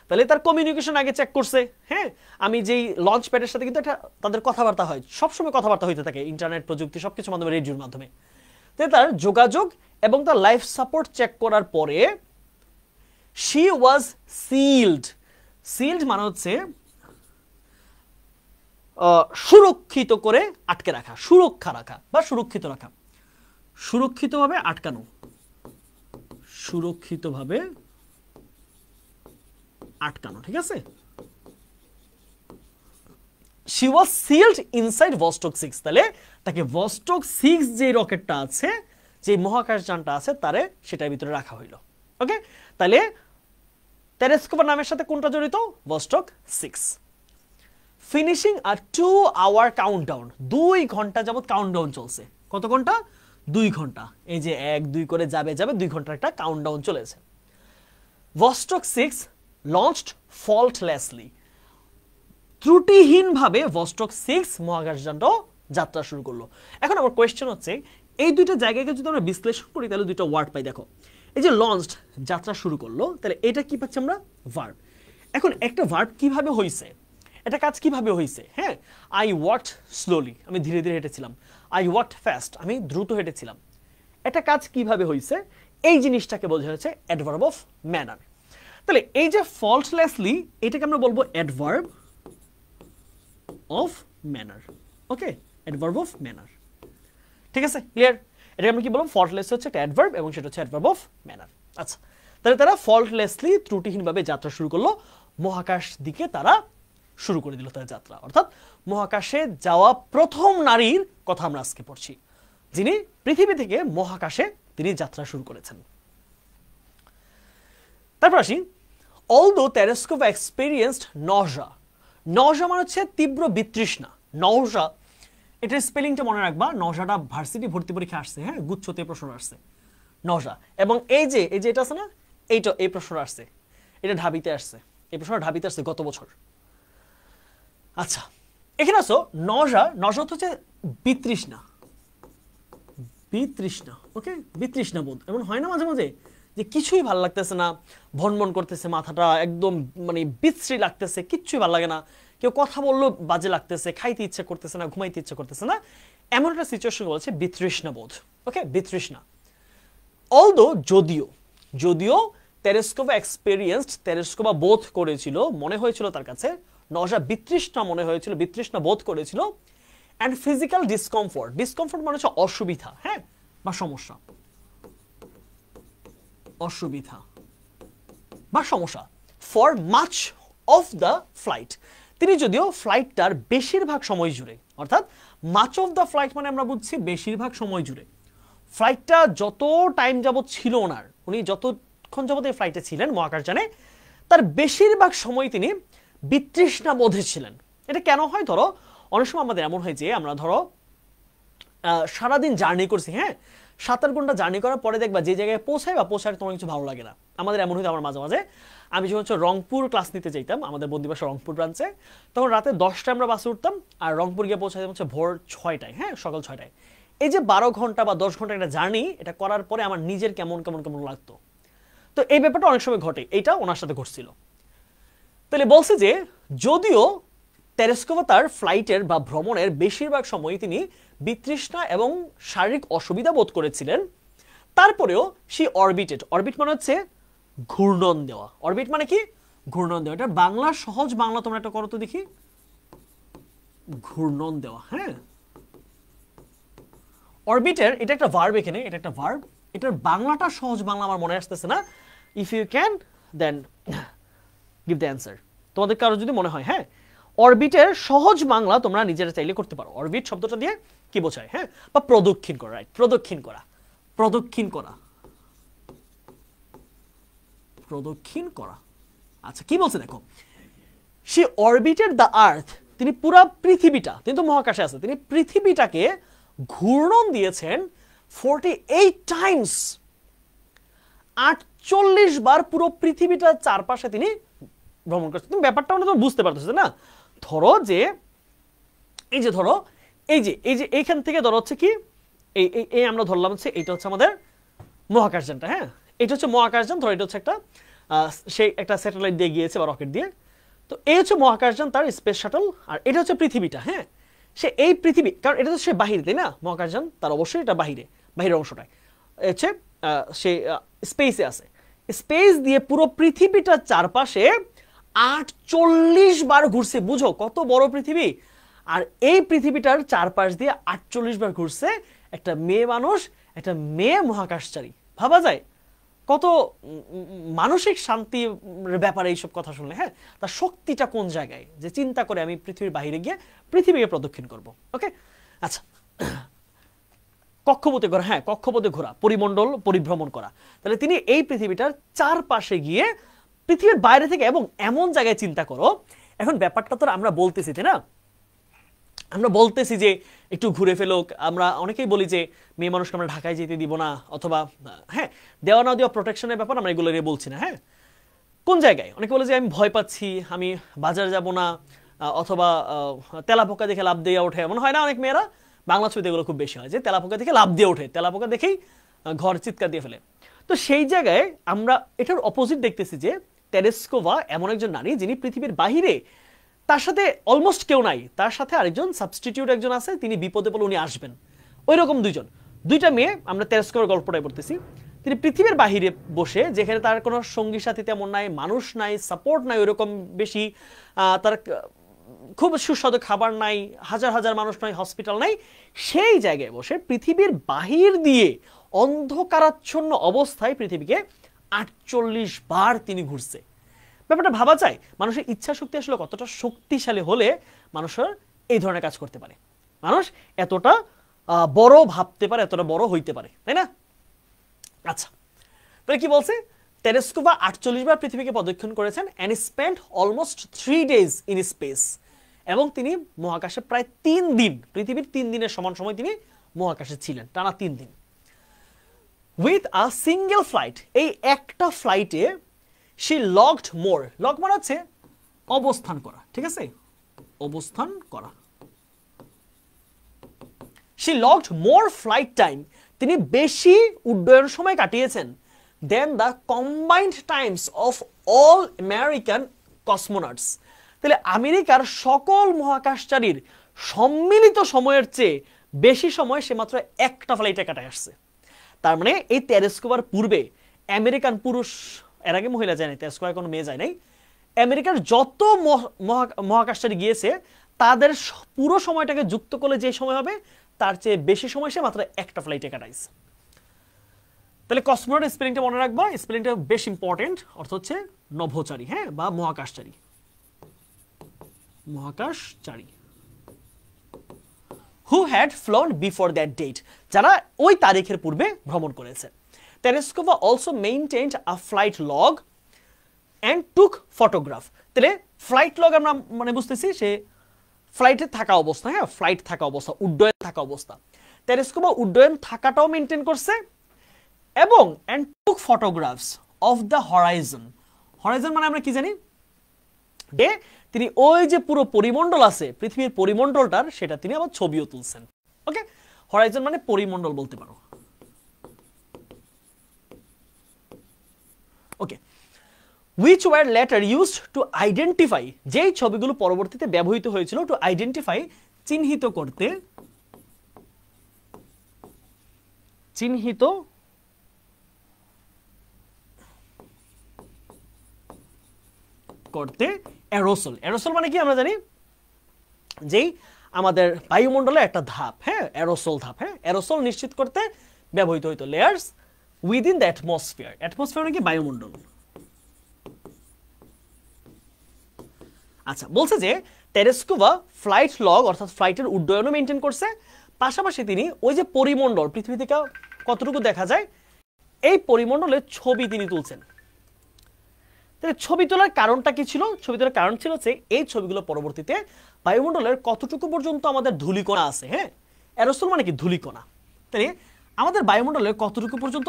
তাহলে তার কমিউনিকেশন আগে চেক করছে, হ্যাঁ, আমি যেই লঞ্চ প্যাডের সাথে কিন্তু একটা তাদের কথাবার্তা হয়, সবসময় কথাবার্তা হইতে থাকে, ইন্টারনেট প্রযুক্তি সবকিছুর মাধ্যমে, রেডিওর মাধ্যমে, তার যোগাযোগ এবং তার লাইফ সাপোর্ট চেক করার পরে শি ওয়াজ সিল্ড। সিল্ড মানে হচ্ছে সুরক্ষিত করে আটকে রাখা, সুরক্ষা রাখা বা সুরক্ষিত রাখা, সুরক্ষিতভাবে আটকানো, সুরক্ষিতভাবে আটকানো, ঠিক আছে। She was sealed inside Vostok 6, তাহলে তাকে ভস্টক 6 যে রকেটটা আছে, যে মহাকাশযানটা আছে, তারে সেটার ভিতরে রাখা হইল। ওকে, তাহলে তেরেস্কোভা নামের সাথে কোনটা জড়িত, ভস্টক 6। ফিনিশিং আ 2 আওয়ার কাউন্টডাউন, 2 ঘন্টা যাবত কাউন্টডাউন চলছে। কত ঘন্টা, 2 ঘন্টা, এই যে 1 2 করে যাবে 2 ঘন্টার একটা কাউন্টডাউন চলেছে। ভস্টক 6 লঞ্চড ফল্টলেসলি, ত্রুটিহীনভাবে ভস্টক 6 মহাকাশযানটা যাত্রা শুরু করলো। এখন আমার কোয়েশ্চেন হচ্ছে, এই দুইটা জায়গাকে যদি আমরা বিশ্লেষণ করি তাহলে দুইটা ওয়ার্ড পাই। দেখো, এই যে লঞ্চড যাত্রা শুরু করলো, তাহলে এটা কি পাচ্ছি আমরা, ভার্ব। এখন একটা ভার্ব কিভাবে হইছে, এটা কাজ কিভাবে হইছে, হ্যাঁ, আই ওয়াকড স্লোলি, আমি ধীরে ধীরে হেঁটেছিলাম, আই ওয়াকড ফাস্ট, আমি দ্রুত হেঁটেছিলাম। এটা কাজ কিভাবে হইছে, এই জিনিসটাকে বোঝা হচ্ছে অ্যাডভার্ব অফ ম্যানার। তাহলে এই যে ফল্টলেসলি, এটাকে আমরা বলবো adverb of manner. Okay, adverb of manner, ঠিক আছে, ক্লিয়ার। এটা আমরা কি বলবো, ফল্টলেস হচ্ছে একটা অ্যাডভার্ব এবং সেটা হচ্ছে অ্যাডভার্ব অফ ম্যানার। আচ্ছা, তাহলে তারা ফল্টলেসলি, ত্রুটিহীনভাবে যাত্রা শুরু করলো, মহাকাশ দিকে তারা শুরু করে দিল তার যাত্রা, অর্থাৎ মহাকাশে যাওয়া প্রথম নারীর কথা আমরা আজকে পড়ছি, যিনি পৃথিবী থেকে মহাকাশে তিনি যাত্রা শুরু করেছেন। তারপর আসি, অলদো তেরেস্কোভা এক্সপেরিয়েন্সড নজা, নজা মানে হচ্ছে তীব্র বিতৃষ্ণা, নজা, এটার স্পেলিংটা মনে রাখবা, নজাটা ভার্সিটি ভর্তি পরীক্ষা আসছে, হ্যাঁ, গুচ্ছতে প্রশ্ন আসছে নজা। এবং এই যে এটা আছে না, এইটা, এই প্রশ্ন আসছে, এটা ঢাবিতে আসছে, এই প্রশ্নটা ঢাবিতে আসছে গত বছর। আচ্ছা, এখানে আসো, নজা, নজা হচ্ছে বিতৃষ্ণা, বিতৃষ্ণা, ওকে, বিতৃষ্ণা বোধ। এমন হয় না মাঝে মাঝে যে কিছুই ভালো লাগতেছে না, ভনভন করতেছে, মাথাটা একদম মানে বিশ্রী লাগতেছে, কিচ্ছুই ভালো লাগে না, কেউ কথা বললেও বাজে লাগতেছে, খাইতে ইচ্ছে করতেছে না, ঘুমাইতে ইচ্ছে করতেছে না, এমন একটা সিচুয়েশন বলছে বিতৃষ্ণা বোধ, ওকে, বিতৃষ্ণা। অলদো যদিও যদিও তেরেস্কোভা এক্সপেরিয়েন্সড, তেরেস্কোভা বোধ করেছিল, মনে হয়েছিল তার কাছে, নজা বিতৃষ্ণা মনে হয়েছিল, বিতৃষ্ণা বোধ করেছিল, অ্যান্ড ফিজিক্যাল ডিসকমফোর্ট, ডিসকমফোর্ট মানে হচ্ছে অসুবিধা, হ্যাঁ, বা সমস্যা, অসুবিধা বা সমস্যা, for much of the flight, তিনি যদিও ফ্লাইটটার বেশিরভাগ সময় জুড়ে, অর্থাৎ মাচ অফ দ্য ফ্লাইট মানে আমরা বুঝছি বেশিরভাগ সময় জুড়ে, ফ্লাইটটা যত টাইম যাবত ছিল ওনার, উনি যতক্ষণ যাবত এই ফ্লাইটে ছিলেন মহাকাশযানে, তার বেশিরভাগ সময় তিনি বিতৃষ্ণা বোধে ছিলেন। এটা কেন হয়? ধরো অনেক সময় আমাদের এমন হয় যে আমরা ধরো সারাদিন জার্নি করছি, হ্যাঁ, 7-8 ঘন্টা জার্নি করার পরে দেখবা যে জায়গায় পৌঁছায় বা পৌঁছায় তোমার কিছু ভালো লাগে না। আমাদের এমন হইতো, আমার মাঝে মাঝে আমি যখন রংপুর ক্লাস নিতে যাইতাম, আমাদের বন্দিবাসা রংপুর ব্রাঞ্চে, তখন রাতে 10টায় আমরা বাসে উঠতাম, আর রংপুর গিয়ে পৌঁছাইতাম হচ্ছে ভোর 6টায়, হ্যাঁ, সকাল 6টায়। এই যে 12 ঘন্টা বা 10 ঘন্টা একটা জার্নি, এটা করার পরে আমার নিজের কেমন কেমন কেমন লাগতো। তো এই ব্যাপারটা অনেক সময় ঘটে, এইটা ওনার সাথে ঘটছিল। তাহলে বলছে যে যদিও তেরেস্কোভা তার ফ্লাইটের বা ভ্রমণের বেশিরভাগ সময় তিনি বিতৃষ্ণা এবং শারীরিক অসুবিধা বোধ করেছিলেন, তারপরেও সে অরবিটেড, অরবিট মানে হচ্ছে ঘূর্ণন দেওয়া, অরবিট মানে কি? ঘূর্ণন দেওয়া। এটা বাংলা, সহজ বাংলা তোমরা একটা করো তো দেখি, ঘূর্ণন দেওয়া, হ্যাঁ। অরবিটের এটা একটা ভার্ব, এখানে এটা একটা ভার্ব, এটার বাংলাটা সহজ বাংলা আমার মনে আসতেছে না, if you can then give the answer, তোমাদের কারো যদি মনে হয়। হ্যাঁ, অরবিটের সহজ বাংলা তোমরা নিজেরা চাইলে করতে পারো। অরবিট শব্দটা দিয়ে কি বোঝায়? হ্যাঁ, বা প্রদক্ষিণ করা, রাইট, প্রদক্ষিণ করা, প্রদক্ষিণ করা, প্রদক্ষিণ করা। আচ্ছা, কি বলছে দেখো, সে অরবিটেড দ্য আর্থ, তিনি পুরা পৃথিবীটা, তিনি তো মহাকাশে আছে, তিনি পৃথিবীটাকে ঘূর্ণন দিয়েছেন 48 টাইমস, 48 বার পুরো পৃথিবীটার চারপাশে তিনি ভ্রমণ করছেন। তুমি ব্যাপারটা মানে তুমি বুঝতে পারতেছো না? ধরো যে এই যে ধরো এই যে এইখান থেকে ধরো হচ্ছে কি এই আমরা ধরলাম হচ্ছে এটা হচ্ছে আমাদের মহাকাশযানটা, হ্যাঁ, এটা হচ্ছে মহাকাশযান, ধরো এটা হচ্ছে একটা সেই একটা স্যাটেলাইট দিয়ে গিয়েছে বা রকেট দিয়ে, তো এই হচ্ছে মহাকাশযান, তার স্পেস শাটল, আর এটা হচ্ছে পৃথিবীটা, হ্যাঁ। সে এই পৃথিবী, কারণ এটা তো সে বাহিরে, তাই না, মহাকাশযান, তার অবশ্যই এটা বাহিরের অংশটায় হচ্ছে সে স্পেসে আছে, স্পেস দিয়ে পুরো পৃথিবীটার চারপাশে 48 বার ঘুরছে। বুঝো কত বড় পৃথিবী, আর এই পৃথিবীটার চারপাশ দিয়ে 48 বার ঘুরছে একটা মেয়ে মানুষ, একটা মেয়ে মহাকাশচারী। ভাবা যায় কত মানসিক শান্তির ব্যাপারে এইসব কথা শুনলে, হ্যাঁ, তার শক্তিটা কোন জায়গায়, যে চিন্তা করে আমি পৃথিবীর বাইরে গিয়ে পৃথিবীকে প্রদক্ষিণ করব। ওকে, আচ্ছা, কক্ষপথে ঘোরা, হ্যাঁ, কক্ষপথে ঘোরা, পরিমণ্ডল পরিভ্রমণ করা। তাহলে তিনি এই পৃথিবীটার চারপাশে গিয়ে পৃথিবীর বাইরে থেকে, এবং এমন জায়গায়, চিন্তা করো, এখন ব্যাপারটা তো আমরা বলতেছি, তাই না, আমরা বলতেছি যে একটু ঘুরে ফেলুক, আমরা অনেকেই বলি যে মেয়ে মানুষকে আমরা ঢাকায় যেতে দিব না, অথবা হ্যাঁ, দেওয়া না দেওয়া প্রোটেকশনের ব্যাপার আমরা এগুলো নিয়ে বলছি না। হ্যাঁ, কোন জায়গায় অনেকে বলে যে আমি ভয় পাচ্ছি, আমি বাজার যাব না, অথবা তেলাপোকা দেখে লাভ দিয়ে ওঠে, এমন হয় না অনেক মেয়েরা, বাংলা ছবিতে এগুলো খুব বেশি হয় যে তেলাপোকা দেখে লাভ দিয়ে ওঠে, তেলাপোকা দেখেই ঘর চিৎকার দিয়ে ফেলে। তো সেই জায়গায় আমরা এটার অপোজিট দেখতেছি যে তেরেস্কোভা এমন একজন নারী যিনি পৃথিবীর বাহিরে, তার সাথে অলমোস্ট কেউ নাই, তার সাথে আরেকজন সাবস্টিটিউট একজন আছে, তিনি বিপদে পড়লে উনি আসবেন, ওই রকম দুইটা মেয়ে আমরা তেরেস্কোভার গল্পটাই পড়তেছি। তিনি পৃথিবীর বাহিরে বসে, যেখানে তার কোনো সঙ্গী সাথী তেমন নাই, মানুষ নাই, সাপোর্ট নাই ওইরকম বেশি, তার খুব সুস্বাদু খাবার নাই, হাজার হাজার মানুষ নাই, হসপিটাল নাই, সেই জায়গায় বসে পৃথিবীর বাহির দিয়ে অন্ধকারাচ্ছন্ন অবস্থায় পৃথিবীকে 48 বার তিনি ঘুরছে। ব্যাপারটা ভাবা যায়, মানুষের ইচ্ছা শক্তি আসলে কতটা শক্তিশালী হলে মানুষের এই ধরনের কাজ করতে পারে, মানুষ এতটা বড় ভাবতে পারে, এতটা বড় হইতে পারে, তাই না? আচ্ছা, তাহলে কি বলছে, তেরেস্কোভা 48 বার পৃথিবীকে প্রদক্ষিণ করেছেন, and spent almost 3 days in space, এবং তিনি মহাকাশে প্রায় 3 দিন, পৃথিবীর 3 দিনের সমান সময় তিনি মহাকাশে ছিলেন, টানা 3 দিন। উইথ আ সিঙ্গেল ফ্লাইট, এই একটা ফ্লাইটে she logged more, লগ মানে হচ্ছে অবস্থান করা, ঠিক আছে, অবস্থান করা। she logged more flight time, তিনি বেশি উড্ডয়ন সময় কাটিয়েছেন than the combined times of all American cosmonauts. তাহলে আমেরিকার সকল মহাকাশচারীর সম্মিলিত সময়ের চেয়ে বেশি সময় সে মাত্র একটা ফ্লাইটে কাটায় আসছে। তার মানে এই টেলিস্কোপের পূর্বে আমেরিকান পুরুষ, এর আগে মহিলা যায় নাই, টেলিস্কোপে কোনো মেয়ে যায় নাই, আমেরিকার যত মহাকাশচারী গিয়েছে তাদের পুরো সময়টাকে যুক্ত করলে যে সময় হবে তার চেয়ে বেশি সময় সে মাত্র একটা ফ্লাইটে কাটাইছে। তাহলে কসমোনট স্পেলিংটা মনে রাখবা, স্পেলিংটা বেশ ইম্পর্টেন্ট, অর্থ হচ্ছে নভোচারী, হ্যাঁ, বা মহাকাশচারী। মহাকাশচারী who had flown before that date, যারা ওই তারিখের পূর্বে ভ্রমণ করেছে। Tereskova also maintained a flight log and took photograph। তাহলে ফ্লাইট লগ আমরা মানে বুঝতেছি সে ফ্লাইটে থাকা অবস্থা, হ্যাঁ, ফ্লাইট থাকা অবস্থা, উড্ডয়ন থাকা অবস্থা। টেলিস্কোপ উড্ডয়ন থাকাটাও মেনটেন করছে এবং and took photographs of the horizon। Horizon মানে আমরা কি জানি, যে তিনি ওই যে পুরো পরিমণ্ডল আছে পৃথিবীর পরিমণ্ডলটার, সেটা তিনি আবার ছবিও তুলছেন। ওকে, হরাইজন মানে পরিমণ্ডল বলতে পারো। ওকে, which were later used to identify, যেই ছবিগুলো পরবর্তীতে ব্যবহৃত হয়েছিল টু আইডেন্টিফাই, চিহ্নিত করতে, চিহ্নিত করতে অ্যারোসল। অ্যারোসল মানে কি আমরা জানি, যেই আমাদের বায়ুমণ্ডলে একটা ধাপ, হ্যাঁ, অ্যারোসল ধাপ, হ্যাঁ, অ্যারোসল নিশ্চিত করতে ব্যবহৃত হইতো layers within the atmosphere. Atmosphere মানে কি, বায়ুমণ্ডল। আচ্ছা, বলছে যে টেলিস্কোপা ফ্লাইট লগ অর্থাৎ ফ্লাইটের উড্ডয়নও মেনটেন করছে, পাশাপাশি তিনি ওই যে পরিমণ্ডল পৃথিবী থেকে কতটুকু দেখা যায় এই পরিমণ্ডলের ছবি তিনি তুলছেন। তাহলে ছবি তোলার কারণটা কি ছিল? ছবি তোলার কারণ ছিল যে এই ছবিগুলো পরবর্তীতে বায়ুমণ্ডলের কতটুকু পর্যন্ত আমাদের ধূলিকণা আছে, হ্যাঁ, অ্যারোসল মানে কি ধূলিকণা, তাহলে আমাদের বায়ুমণ্ডলের কতটুকু পর্যন্ত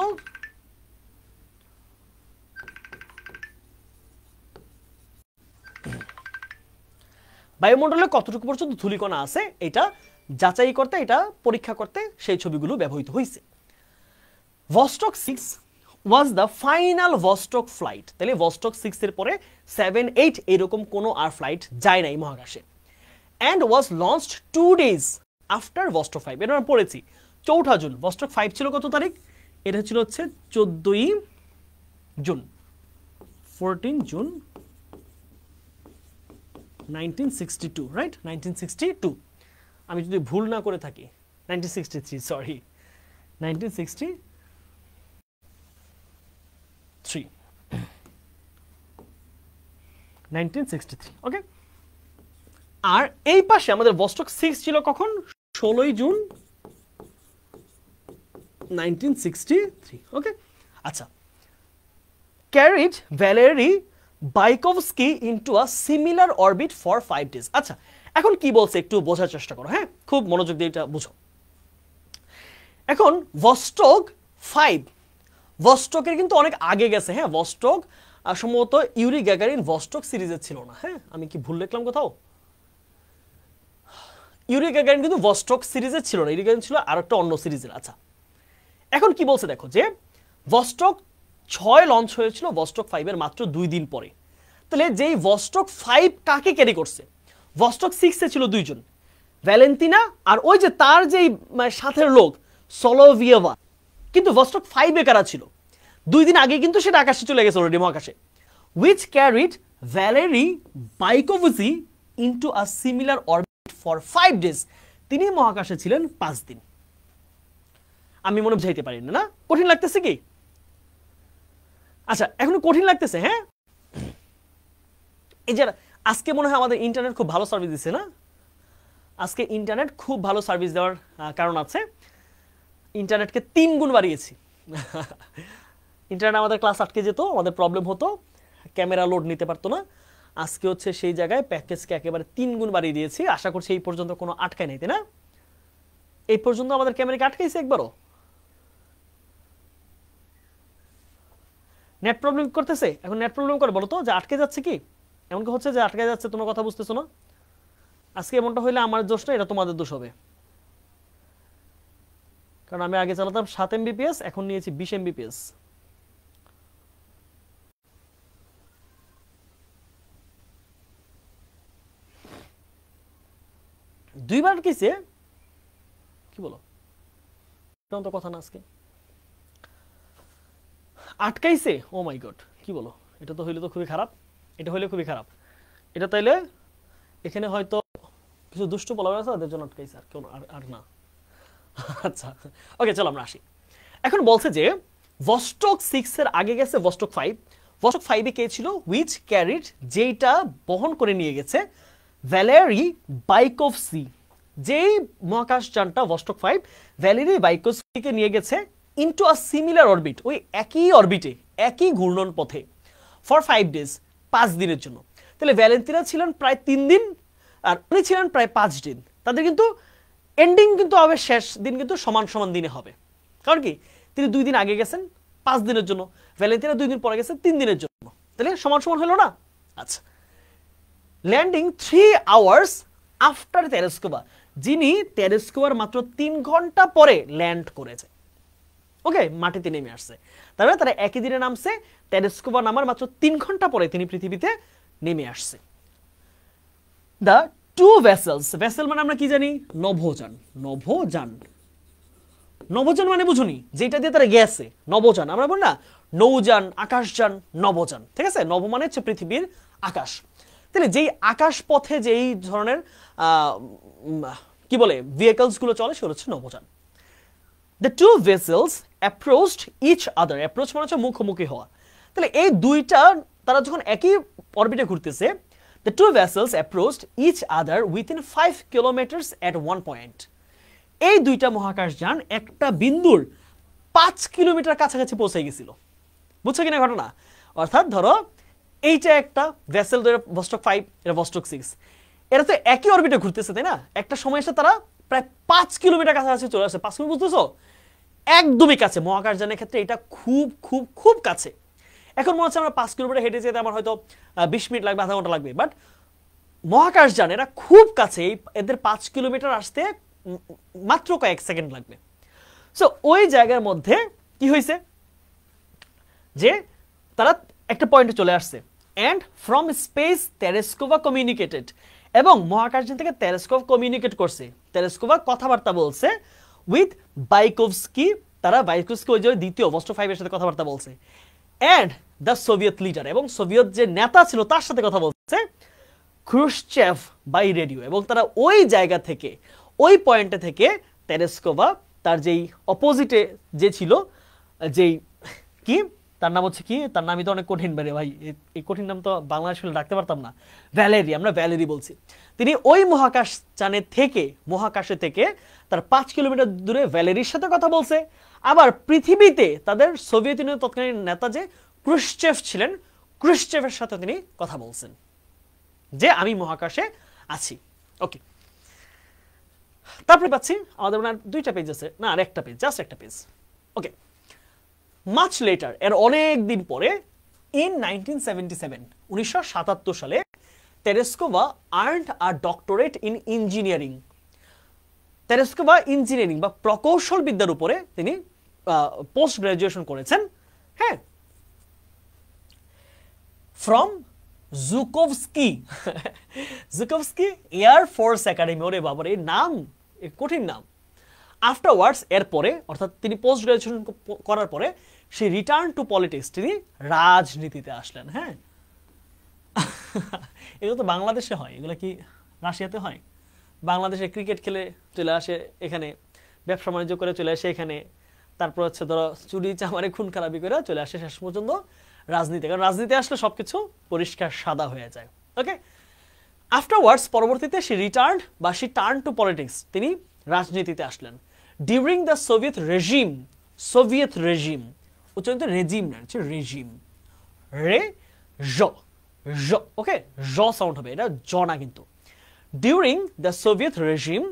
ধূলিকণা আছে এটা যাচাই করতে, এটা পরীক্ষা করতে সেই ছবিগুলো ব্যবহৃত হয়েছে। Vostok 6 was the final Vostok flight. তাহলে ভস্টক 6 এর পরে 7, 8 এরকম কোনো আর ফ্লাইট যায় নাই মহাকাশে। and was launched 2 days after Vostok 5। এটা আমরা পড়েছি 4 জুন। ভস্টক 5 ছিল কত তারিখ? এটা ছিল হচ্ছে 14ই জুন, 14 জুন 1962, রাইট, 1962। আমি যদি ভুল না করে থাকি 1963, সরি, 1963। ওকে, আর এই পাশে আমাদের ভস্টক 6 ছিল কখন? 16ই জুন 1963। ওকে, আচ্ছা, carried Valery Bykovsky into a similar orbit for 5 days। আচ্ছা, এখন কি বলছে একটু বোঝার চেষ্টা করো, হ্যাঁ, খুব মনোযোগ দিয়ে এটা বুঝো। এখন ভস্টক 5, ভস্টকের কিন্তু অনেক আগে গেছে, হ্যাঁ, ভস্টক সম্ভবত ইউরি গ্যাগারিন ভস্টক সিরিজের ছিল না, হ্যাঁ, আমি কি ভুল লিখলাম কোথাও? ইউরি গ্যাগারিন কিন্তু ভস্টক সিরিজের ছিল না, ইউরি গ্যাগারিন ছিল আর একটা অন্য সিরিজের। আচ্ছা, এখন কি বলছে দেখো, যে ভস্টক 6 লঞ্চ হয়েছিল ভস্টক 5 এর মাত্র 2 দিন পরে। তাহলে যেই ভস্টক 5 কাকে ক্যারি করছে? ভস্টক 6 এ ছিল 2 জন, ভ্যালেন্টিনা আর ওই যে তার যেই সাথের লোক সোলোভিয়েভা। কিন্তু ভস্টক 5 এ কারা ছিল? 2 দিন আগে কিন্তু সেটা আকাশে চলে গেছে অলরেডি মহাকাশে। which carried Valery Bykovsky into a similar orbit for 5 days। তিনি মহাকাশে ছিলেন 5 দিন। আমি মনে বুঝাইতে পারি না, কঠিন লাগতেছে কি? আচ্ছা, এখন কঠিন লাগতেছে, হ্যাঁ। এই যে আজকে মনে হয় আমাদের ইন্টারনেট খুব ভালো সার্ভিস দিচ্ছে না? আজকে ইন্টারনেট খুব ভালো সার্ভিস দেওয়ার কারণ আছে, ইন্টারনেটকে 3 গুণ বাড়িয়েছি। ইন্টারনেট আমাদের ক্লাস আটকে যেত, আমাদের প্রবলেম হতো, ক্যামেরা লোড নিতে পারতো না। আজকে হচ্ছে সেই জায়গায় প্যাকেজকে একেবারে 3 গুণ বাড়িয়ে দিয়েছি। আশা করছি এই পর্যন্ত কোনো আটকায় নাই, তাই না? এই পর্যন্ত আমাদের ক্যামেরাকে আটকাইছে একবারও? নেট প্রবলেম করতেছে? এখন নেট প্রবলেম করে বলো তো, যে আটকে যাচ্ছে কি? এমন কি হচ্ছে যে আটকে যাচ্ছে, তোমরা কথা বুঝতেছো না? আজকে এমনটা হইলে আমার দোষ না, এটা তোমাদের দোষ হবে। কারণ আমি আগে চালাতাম 7 এমবিপিএস, এখন নিয়েছি 20 এমবিপিএস। দুইবার কিসে কি বলো, তো কথা না আজকে আটকাইছে। ও মাই গড, কি বলো, এটা তো হইলে তো খুবই খারাপ, এটা হইলে খুবই খারাপ। এটা তাইলে এখানে হয়তো কিছু দুষ্ট বলা আছে, ওদের জন্য আটকাইছে, আর কেউ আর না। আচ্ছা ওকে, চলো আমরা আসি। এখন বলছে যে ভস্টক 6 এর আগে গেছে ভস্টক 5। ভস্টক 5 এ কে ছিল? হুইচ ক্যারিড, যেইটা বহন করে নিয়ে গেছে ভ্যালেরি বাইকোভস্কি। যেই মহাকাশযানটা ভস্টক 5 ভ্যালেরি বাইকোভস্কিকে নিয়ে গেছে ইনটু আ সিমিলার অরবিট, ওই একই অরবিটে, একই ঘূর্ণন পথে, ফর 5 ডেজ, 5 দিনের জন্য। তাহলে ভ্যালেন্টিনা ছিলেন প্রায় 3 দিন, আর উনি ছিলেন প্রায় 5 দিন। তাদের কিন্তু এন্ডিং কিন্তু হবে, শেষ দিন কিন্তু সমান সমান দিনে হবে। কারণ কি, তিনি 2 দিন আগে গেছেন 5 দিনের জন্য, ভ্যালেন্টিনা 2 দিন পরে গেছে 3 দিনের জন্য, তাহলে সমান সমান হলো না? আচ্ছা, ল্যান্ডিং 3 আওয়ার্স আফটার তেরেস্কোভা, যিনি তেরেস্কোভার মাত্র 3 ঘন্টা পরে ল্যান্ড করেছে। ওকে, মাটিতে নেমে আসছে, তারপরে তারা একই দিনে নামছে। তেরেস্কোভা নামার মাত্র 3 ঘন্টা পরে তিনি পৃথিবীতে নেমে আসছে। দ্য টু ভেসেলস, ভেসেল মানে আমরা কি জানি? নভোযান। নভোযান, নভোযান মানে বুঝুনি, যেটা দিয়ে তারা গেছে, নভোযান। আমরা বলি না নৌযান, আকাশযান, নভোযান, ঠিক আছে? নভ মানে হচ্ছে পৃথিবীর আকাশ। তাহলে যেই আকাশ পথে যেই ধরনের কি বলে ভেহিকলস গুলো চলে, সেগুলো হচ্ছে নভোযান। The two vessels approached each other. Approach মানে হচ্ছে মুখোমুখি হওয়া। তাহলে এই দুইটা, তারা যখন একই অরবিটে ঘুরতেছে, the two vessels approached each other within 5 kilometers at one point. এই দুইটা মহাকাশযান একটা বিন্দুর 5 কিলোমিটার কাছাকাছি পৌঁছে গেছিল। বুঝছো কিনা ঘটনা? অর্থাৎ ধরো এইটা একটা ভেসেল, ভস্টক 5, এটা ভস্টক 6, এরা তো একই অরবিটে ঘুরতেছে, তাই না? একটা সময় এসে তারা প্রায় 5 কিলোমিটার কাছাকাছি চলে আসে। 5 কিলোমিটার, বুঝতেছো? একদমই কাছে। মহাকাশযানের ক্ষেত্রে এটা খুব খুব খুব কাছে। এখন মনে হচ্ছে আমরা 5 কিলোমিটার হেঁটে যেতে আমার হয়তো 20 মিনিট লাগবে, আধা ঘন্টা লাগবে, বাট মহাকাশযান এরা খুব কাছে, এদের 5 কিলোমিটার আসতে মাত্র কয়েক সেকেন্ড লাগবে। সো ওই জায়গার মধ্যে কি হয়েছে যে তারা একটা পয়েন্টে চলে আসছে। And from space Tereshkova communicated, এবং মহাকাশযান থেকে তেরেস্কোভা কমিউনিকেট করছে, তেরেস্কোভা কথাবার্তা বলছে উইথ বাইকোভস্কি। তারা বাইকোভস্কি ওই যে দ্বিতীয় ভস্টক 5 এর সাথে কথাবার্তা বলছে। অ্যান্ড দ্য সোভিয়েত লিডার, এবং সোভিয়েত যে নেতা ছিল তার সাথে কথা বলছে ক্রুশচেভ বাই রেডিও। এবং তারা ওই জায়গা থেকে, ওই পয়েন্টে থেকে তেরেস্কোভা তার যেই অপোজিটে যে ছিল, যেই কি তার নাম হচ্ছে কি, তার নামই তো অনেক কঠিন বেরে ভাই, এই কঠিন নাম তো বাংলাদেশে ডাকতে পারতাম না। ভ্যালেরি, আমরা ভ্যালেরি বলছি। তিনি ওই মহাকাশে থেকে তার 5 কিলোমিটার দূরে ভ্যালেরির সাথে কথা বলছে। আবার পৃথিবীতে তাদের সোভিয়েত ইউনিয়নের তৎকালীন নেতা যে ক্রুশচেভ ছিলেন, ক্রুশচেভের সাথে তিনি কথা বলছেন যে আমি মহাকাশে আছি। ওকে, তারপরে পাচ্ছি আমাদের মনে হয় 2টা পেজ আছে, না আর একটা পেজ, জাস্ট একটা পেজ। ওকে, মাচ লেটার, এর অনেক দিন পরে, ইন 1977 সালে Tereshkova earned a doctorate in engineering. Tereshkova engineering বা প্রকৌশল বিদ্যার উপরে তিনি পোস্ট গ্রাজুয়েশন করেছেন। হ্যাঁ, ফ্রম জুকোভস্কি, জুকোভস্কি এয়ার ফোর্স একাডেমি। ওরে বাবারে, নাম কঠিন নাম। আফটারওয়ার্ডস, এরপরে অর্থাৎ তিনি পোস্ট গ্রাজুয়েশন করার পরে সে রিটার্ন টু পলিটিক্স, তিনি রাজনীতিতে আসলেন। হ্যাঁ, এগুলো তো বাংলাদেশে হয়, এগুলো কি রাশিয়াতে হয়? বাংলাদেশে ক্রিকেট খেলে চলে আসে এখানে, ব্যবসা বাণিজ্য করে চলে আসে এখানে, তারপর হচ্ছে ধরো চুরি চামারে খুন খারাপি করে চলে আসে শেষ পর্যন্ত রাজনীতি। কারণ রাজনীতি আসলে সবকিছু পরিষ্কার সাদা হয়ে যায়। ওকে, আফটারওয়ার্ডস, পরবর্তীতে সে রিটার্ন বা সে টার্ন টু পলিটিক্স, তিনি রাজনীতিতে আসলেন। During the Soviet regime, Soviet regime, উচ্চারিত রেজিম না, হচ্ছে রেজিম, রে জ, ওকে, জ সাউন্ড হবে, এটা জ না কিন্তু। During the Soviet regime,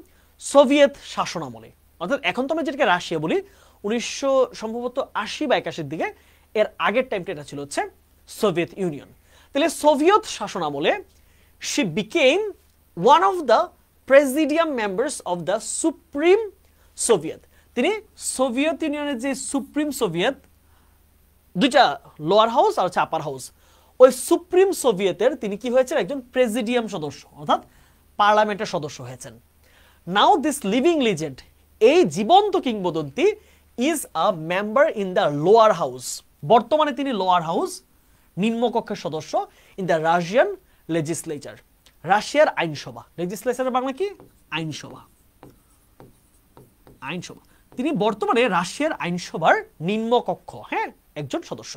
Soviet শাসনামলে, অর্থাৎ এখন তো আমরা যেটাকে রাশিয়া বলি, 1900 সম্ভবত 80 বা 81 দিকে, এর আগের টাইমটা এটা ছিল হচ্ছে সোভিয়েত ইউনিয়ন। তাহলে সোভিয়েত শাসনামলে she became one of the presidium members of the Supreme Soviet. তিনি সোভিয়েত ইউনিয়নের যে সুপ্রিম সোভিয়েত, দুইটা লোয়ার হাউস আর হচ্ছে আপার হাউস, ওই সুপ্রিম সোভিয়েতের তিনি কি হয়েছেন, একজন প্রেসিডিয়াম সদস্য অর্থাৎ পার্লামেন্টের সদস্য হয়েছেন। নাও দিস লিভিং লিজেন্ড, এই জীবন্ত কিংবদন্তি, is a member in the lower house, বর্তমানে তিনি লোয়ার হাউস নিম্নকক্ষের সদস্য, ইন দ্য রাশিয়ান লেজিসলেচার, রাশিয়ার আইনসভা। লেজিসলেচারের বাংলা কি? আইনসভা। আইনসভা, তিনি বর্তমানে রাশিয়ার আইনসভার নিম্নকক্ষ, হ্যাঁ, একজন সদস্য।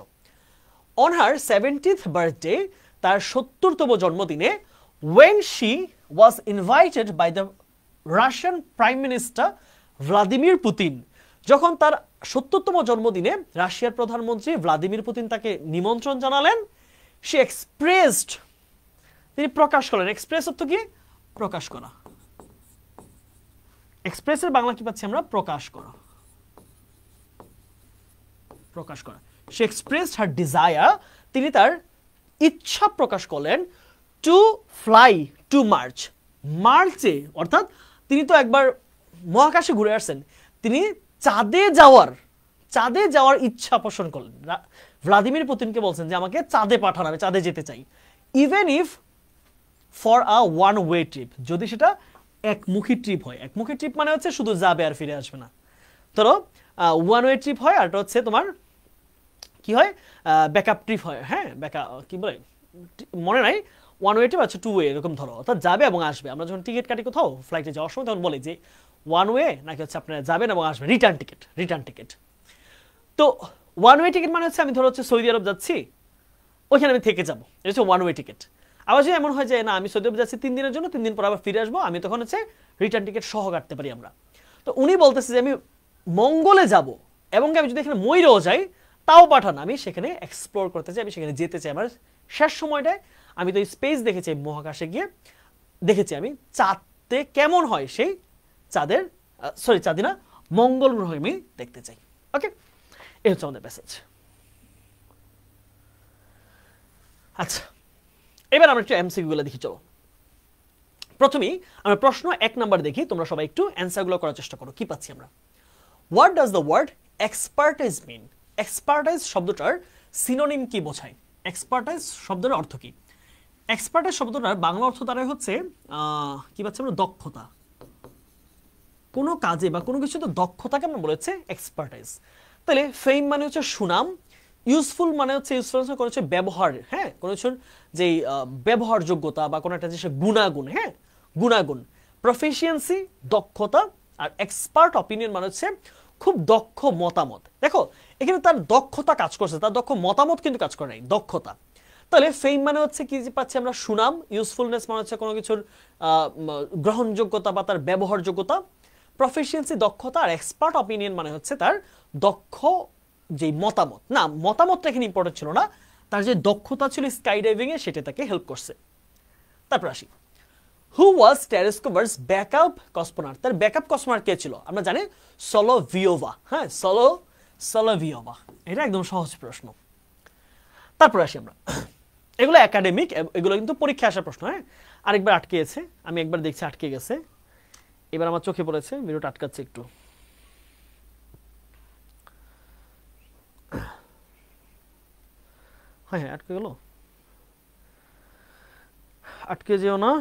অন হার 70th বার্থডে, তার 70তম জন্মদিনে, when she was invited by the Russian Prime Minister Vladimir Putin, যখন তার 70তম জন্মদিনে রাশিয়ার প্রধানমন্ত্রী ভ্লাদিমির পুতিন তাকে নিমন্ত্রণ জানালেন, she expressed, তিনি প্রকাশ করলেন, এক্সপ্রেস অর্থ কি? প্রকাশ করা। এক্সপ্রেসের বাংলা কি পাচ্ছি আমরা? প্রকাশ করা। প্রকাশ করা। she expressed her desire, তিনি তার ইচ্ছা প্রকাশ করলেন, টু ফ্লাই টু মার্চ, মার্চে, অর্থাৎ তিনি তো একবার মহাকাশে ঘুরে আসছেন, তিনি চাঁদে যাওয়ার ইচ্ছা পোষণ করলেন। ভ্লাদিমির পুতিনকে বলছেন যে আমাকে চাঁদে পাঠান, আমি চাঁদে যেতে চাই। Even if for a one way trip, যদি সেটা একমুখী ট্রিপ হয়। একমুখী ট্রিপ মানে হচ্ছে শুধু যাবে আর ফিরে আসবে না। ধরো ওয়ান ওয়ে ট্রিপ হয়, আর এটা হচ্ছে তোমার কি হয়, ব্যাকআপ ট্রিপ হয়, হ্যাঁ, কি বলে মনে নাই, ওয়ান ওয়ে ট্রিপ আছে, টু ওয়ে, এরকম ধরো, অর্থাৎ যাবে এবং আসবে। আমরা যখন টিকিট কাটি কোথাও ফ্লাইটে যাওয়ার সময় তখন বলি যে ওয়ান ওয়ে নাকি হচ্ছে আপনারা যাবেন এবং আসবেন, রিটার্ন টিকিট। তো ওয়ান ওয়ে টিকিট মানে হচ্ছে আমি ধরো হচ্ছে সৌদি আরব যাচ্ছি, ওইখানে আমি থেকে যাবো, এটা হচ্ছে ওয়ান ওয়ে টিকিট। আবার যদি এমন হয় যে না আমি সৌদি আরব যাচ্ছি 3 দিনের জন্য, 3 দিন পর আবার ফিরে আসবো, আমি তখন হচ্ছে রিটার্ন টিকিট সহ কাটতে পারি আমরা। তো উনি বলতেছে যে আমি মঙ্গলে যাব এবং আমি যদি এখানে ময়ূরেও যাই তাও পাঠান, আমি সেখানে এক্সপ্লোর করতে চাই, আমি সেখানে যেতে চাই। আমার শেষ সময়টায় আমি তো স্পেস দেখেছি, মহাকাশে গিয়ে দেখেছি আমি চাঁদে কেমন হয়, সেই চাঁদের চাঁদি না, মঙ্গল গ্রহে আমি দেখতে চাই। ওকে, এই হচ্ছে আমাদের মেসেজ। আচ্ছা, এবার আমরা একটু এমসিকিউ গুলো দেখি। চলো, প্রথমেই আমরা প্রশ্ন 1 নাম্বার দেখি, তোমরা সবাই একটু অ্যান্সারগুলো করার চেষ্টা করো। কি পাচ্ছি আমরা? What does the word expertise mean? Expertise শব্দটার সিনোনিম কি বোঝায়? এক্সপার্টাইজ শব্দের অর্থ কি? এক্সপার্টাইজ শব্দটার বাংলা অর্থ দ্বারা হচ্ছে কি পাচ্ছি আমরা? দক্ষতা। কোনো কাজে বা কোনো কিছুতে দক্ষতাকে আমরা বলেছে এক্সপার্টাইজ। তাহলে ফেম মানে হচ্ছে সুনাম, ইউজফুল মানে হচ্ছে কোনো হচ্ছে ব্যবহার, হ্যাঁ, কোনো কিছুর যে ব্যবহারযোগ্যতা বা কোনো একটা জিনিসের গুণাগুণ, হ্যাঁ, গুণাগুণ। প্রফিসিয়েন্সি দক্ষতা, আর এক্সপার্ট অপিনিয়ন মানে হচ্ছে খুব দক্ষ মতামত। দেখো এখানে তার দক্ষতা কাজ করছে, তার দক্ষ মতামত কিন্তু কাজ করে নাই, দক্ষতা। তাহলে ফেম মানে হচ্ছে কি পাচ্ছি আমরা? সুনাম। ইউজফুলনেস মানে হচ্ছে কোনো কিছুর গ্রহণযোগ্যতা বা তার ব্যবহারযোগ্যতা। প্রফিসিয়েন্সি দক্ষতা, আর এক্সপার্ট অপিনিয়ন মানে হচ্ছে তার দক্ষ যে মতামত। না, মতামতটা এখানে ইম্পর্টেন্ট ছিল না, তার যে দক্ষতা ছিল স্কাই ডাইভিং এ সেটা তাকে হেল্প করছে। তারপর আসি, হু ওয়াজ টেলিস্কোপারস ব্যাকআপ কসমোনট? তার ব্যাকআপ কসমোনট কে ছিল? আমরা জানি সোলোভিয়োভা। হ্যাঁ, সোলোভিয়োভা। এটা একদম সহজ প্রশ্ন। তারপর আসি আমরা, এগুলো একাডেমিক, এগুলো কিন্তু পরীক্ষা আসার প্রশ্ন। হ্যাঁ, আরেকবার আটকে গেছে, আমি একবার দেখছি আটকে গেছে, এবার আমার চোখে পড়েছে, ভিডিওটা আটকাচ্ছে একটু। হ্যাঁ হ্যাঁ, আটকে গেল, আটকে যেও না।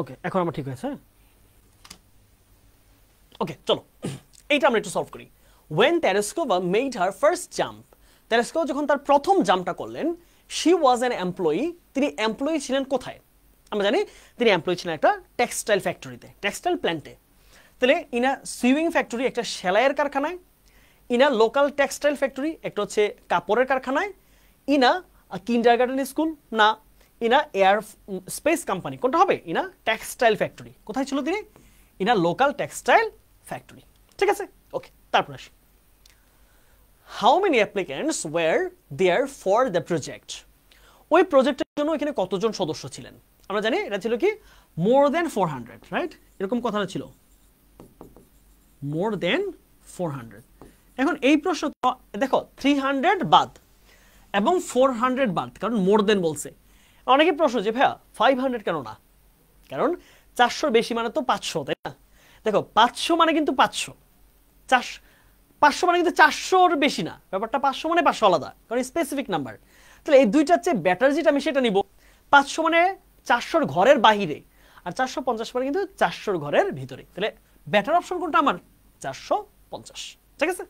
ওকে, এখন আমার ঠিক হয়েছে। ওকে, চলো এইটা আমরা একটু সলভ করি। when Tereskova made her first jump, Tereskova যখন তার প্রথম জাম্পটা করলেন, she was an employee, তিনি এমপ্লয়ি ছিলেন কোথায়? আমরা জানি তিনি এমপ্লয়ি ছিলেন একটা টেক্সটাইল ফ্যাক্টরিতে, টেক্সটাইল প্ল্যান্টে। তাহলে ইনা সুইমিং ফ্যাক্টরি, একটা সেলাইয়ের কারখানায়, ইনা লোকাল টেক্সটাইল ফ্যাক্টরি, একটা হচ্ছে কাপড়ের কারখানায়, ইনা কিন্ডারগার্টেন স্কুল, না ইনা এয়ার স্পেস কোম্পানি, কোনটা হবে? ইনা টেক্সটাইল ফ্যাক্টরি। কোথায় ছিল তিনি? ইনা লোকাল টেক্সটাইল ফ্যাক্টরি। ঠিক আছে, ওকে। তারপর আসি, how many applicants were there for the project, ওই প্রজেক্টের জন্য এখানে কতজন সদস্য ছিলেন। আমরা জানি এটা ছিল কি মোর দেন 400, রাইট, এরকম কথাটা ছিল মোর দেন 400। এখন এই প্রশ্ন দেখো 300 বাদ এবং 400 বাদ, কারণ মোর দেন বলছে। অনেকে প্রশ্ন যে ভাইয়া 500 কেন না, কারণ 400 বেশি মানে তো 500, তাই না। দেখো 500 মানে কিন্তু 500, 500 মানে কিন্তু 400-র বেশি না, ব্যাপারটা 500 মানে 500 আলাদা, কারণ স্পেসিফিক নাম্বার। তাহলে এই দুইটার চেয়ে বেটার যেটা আমি সেটা নিব। 500 মানে 400-র ঘরের বাহিরে, আর 450 মানে কিন্তু 400-র ঘরের ভিতরে। তাহলে বেটার অপশন কোনটা আমার? 450, ঠিক আছে।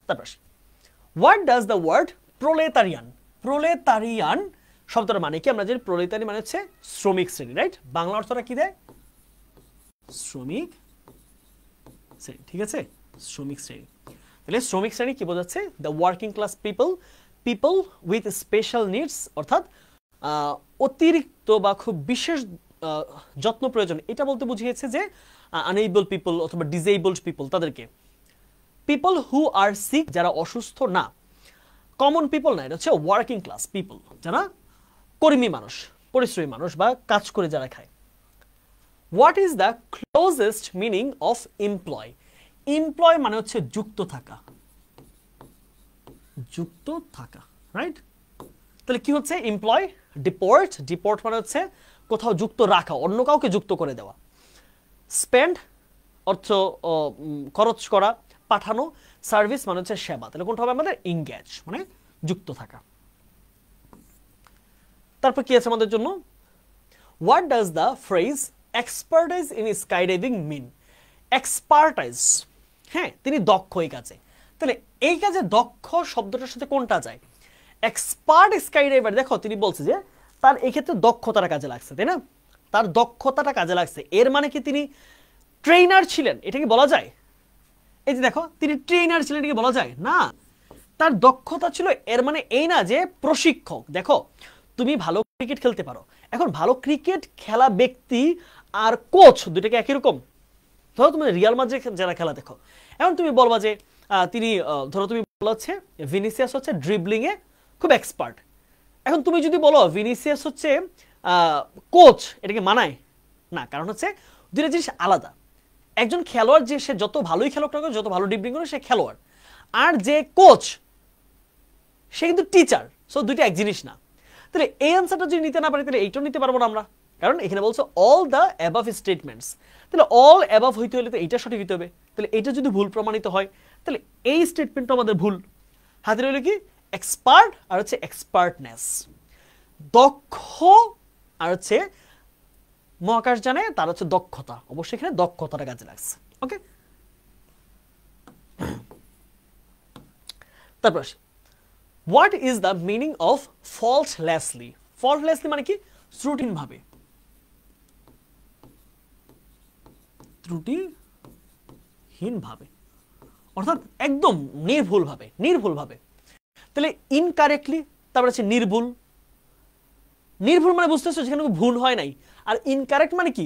তারপর হোয়াট ডাজ দ্য ওয়ার্ড প্রোলেতারিয়ান, প্রোলেতারিয়ান শব্দটার মানে কি? আমরা জানি প্রোলেতারি মানে হচ্ছে শ্রমিক শ্রেণী, রাইট। বাংলা অর্থটা কি দেয়? শ্রমিক শ্রেণী, ঠিক আছে, শ্রমিক শ্রেণী। তাহলে শ্রমিক শ্রেণী কি বোঝাচ্ছে? The working class people, people with special needs, অর্থাৎ অতিরিক্ত বা খুব বিশেষ যত্ন প্রয়োজন, এটা বলতে বুঝিয়েছে যে আনএবল পিপল অথবা ডিসেবলড পিপল তাদেরকে। পিপল হু আর সিক, যারা অসুস্থ না। কমন পিপল না, এটা হচ্ছে ওয়ার্কিং ক্লাস পিপল, যারা কর্মী মানুষ, পরিশ্রমী মানুষ বা কাজ করে যারা খায়। What is the closest meaning of employ? Employ মানে হচ্ছে যুক্ত থাকা, যুক্ত থাকা, রাইট। তাহলে কি হচ্ছে এমপ্লয়? ডিপোর্ট, ডিপোর্ট মানে হচ্ছে কোথাও যুক্ত রাখা, অন্য কাউকে যুক্ত করে দেওয়া। স্পেন্ড অর্থ খরচ করা, পাঠানো। সার্ভিস মানে হচ্ছে সেবা, তাহলে কোনটা হবে আমাদের? এনগেজ মানে যুক্ত থাকা। তারপর কি আছে আমাদের জন্য? What does the phrase expertise in skydiving mean? Expertise, হ্যাঁ, তিনি দক্ষ এই কাজে। তাহলে এই কাজে দক্ষ শব্দটার সাথে কোনটা যায়? এক্সপার্ট স্কাইডাইভার, দেখো তিনি বলছে যে তার এই ক্ষেত্রে দক্ষতাটা কাজে লাগছে, তাই না। তার দক্ষতাটা কাজে লাগছে, এর মানে কি তিনি ট্রেনার ছিলেন? এটা কি বলা যায়? এই যে দেখো তিনি ট্রেনার ছিলেন, এটা কি বলা যায়? না। তার দক্ষতা ছিল, এর মানে এই না যে প্রশিক্ষক। দেখো তুমি ভালো ক্রিকেট খেলতে পারো, এখন ভালো ক্রিকেট খেলা ব্যক্তি আর কোচ দুইটাকে একই রকম? ধরো তুমি রিয়াল মাদ্রিদ যারা খেলা দেখো, এখন তুমি বলবা যে তিনি ধরো তুমি বলা হচ্ছে ভিনিসিয়াস হচ্ছে ড্রিবলিং এ খুব এক্সপার্ট। এখন তুমি যদি বলো ভিনিসিয়াস হচ্ছে কোচ, এটাকে মানায় না, কারণ হচ্ছে দুইটা জিনিস আলাদা। একজন খেলোয়াড় যে সে যত ভালোই খেলোক না, যত ভালো ড্রিবলিং করে সে খেলোয়াড়, আর যে কোচ সে কিন্তু টিচার, সো দুইটা এক জিনিস না। তাহলে এই আনসারটা যদি নিতে না পারি তাহলে এইটাও নিতে পারবো না আমরা, কারণ এখানে বলছে অল দ্য অ্যাবাভ স্টেটমেন্টস। তাহলে অল অ্যাবাভ হইতে হলে তো এইটা সঠিক হইতে হবে। তাহলে এটা যদি ভুল প্রমাণিত হয় তাহলে এই স্টেটমেন্টটা আমাদের ভুল। হাতে রইল কি? এক্সপার্ট আর হচ্ছে এক্সপার্টনেস। দক্ষ আর হচ্ছে মহাকাশ জানে, তার হচ্ছে দক্ষতা, অবশ্যই এখানে দক্ষতাটা কাজে লাগছে। ওকে, তারপর what is the meaning of faultlessly? Faultlessly মানে কি? ত্রুটিহীনভাবে, ত্রুটিহীনভাবে অর্থাৎ একদম নির্ভুলভাবে, নির্ভুলভাবে। তাহলে ইনকারেক্টলি, তারপর হচ্ছে নির্ভুল। নির্ভুল মানে বুঝতেছো যেখানে ভুল হয় নাই, আর ইনকারেক্ট মানে কি?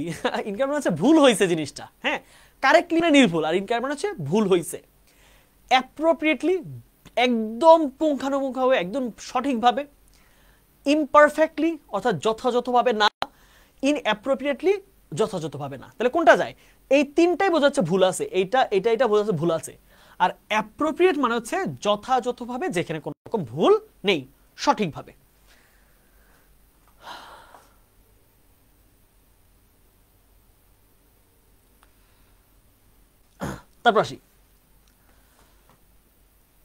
ইনকারেক্ট মানে হচ্ছে ভুল হয়েছে জিনিসটা, হ্যাঁ। কারেক্টলি না নির্ভুল, আর ইনকারেক্ট মানে হচ্ছে ভুল হয়েছে। অ্যাপ্রোপ্রিয়েটলি একদম পুঙ্খানুপুঙ্খভাবে, একদম সঠিকভাবে। ইমপারফেক্টলি অর্থাৎ যথাযথভাবে না। ইনঅ্যাপ্রোপ্রিয়েটলি যথাযথভাবে না। তাহলে কোনটা যায়? এই তিনটাই বোঝাচ্ছে ভুল আছে, এইটা এটা এটা বোঝাচ্ছে ভুল আছে। আর অ্যাপ্রোপ্রিয়েট মানে হচ্ছে যথাযথভাবে, যেখানে কোনো রকম ভুল নেই, সঠিকভাবে। তারপর আসি,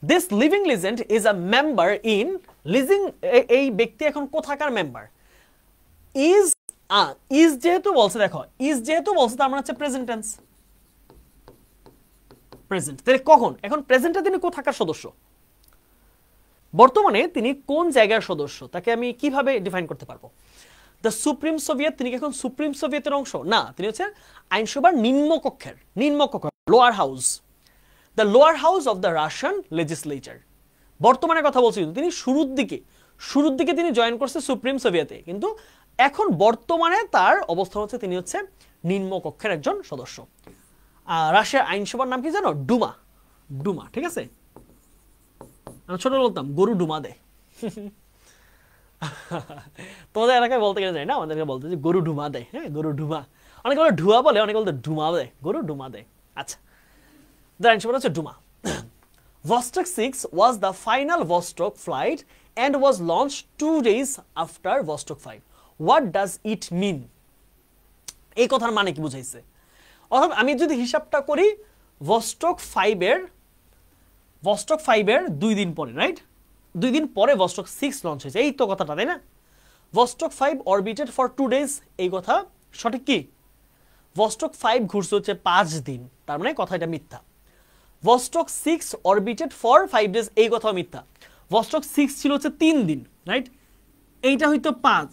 this living legend is a member in leasing. এই ব্যক্তি এখন কোথাকার মেম্বার? ইজ ইজ যেহেতু বলছে, দেখো ইজ যেহেতু বলছে তার মানে হচ্ছে প্রেজেন্ট টেন্স, প্রেজেন্ট। তাহলে কখন? এখন প্রেজেন্টে তিনি কোথাকার সদস্য? বর্তমানে তিনি কোন জায়গার সদস্য, তাকে আমি কিভাবে ডিফাইন করতে পারবো? দ্য সুপ্রিম সোভিয়েত, তিনি কি এখন সুপ্রিম সোভিয়েতের অংশ? না, তিনি হচ্ছে আইনসভার নিম্নকক্ষের, নিম্নকক্ষ, lower house, the lower house of the Russian legislature. বর্তমানে কথা বলছি, তিনি শুরুর দিকে তিনি জয়েন করছে সুপ্রিম সোভিয়েতে, কিন্তু এখন বর্তমানে তার অবস্থা হচ্ছে তিনি হচ্ছে নিম্নকক্ষের একজন সদস্য। রাশিয়ার আইনসভার নাম কি জানো? ডুমা, ডুমা, ঠিক আছে। আমি ছোট বলতাম গরু ডুমা দেয়। তোমাদের এলাকায় বলতে গেলে যাই না, আমাদেরকে বলতে যে গরু ডুমা দেয়। হ্যাঁ, গরু ডুমা, অনেকে বলে ঢুয়া বলে, অনেকে বলতে ডুমা দেয়, গরু ডুমা দেয়। আচ্ছা, the answer হচ্ছে ডুমা। Vostok 6 was the final Vostok flight and was launched 2 days after Vostok 5. What does it mean? এই কথার মানে কি বুঝাইছে? অর্থাৎ আমি যদি হিসাবটা করি, Vostok 5 এর 2 দিন পরে, রাইট? 2 দিন পরে Vostok 6 লঞ্চ হয়েছে, এই তো কথাটা, তাই না? Vostok 5 orbited for 2 days, এই কথা সঠিক কি? Vostok 5 ঘুরছে হচ্ছে 5 দিন, তার মানে কথা এটা মিথ্যা। Vostok 6 orbited for 5 days, এই কথাও মিথ্যা। Vostok 6 ছিল হচ্ছে 3 দিন, রাইট? এইটা হইতো 5,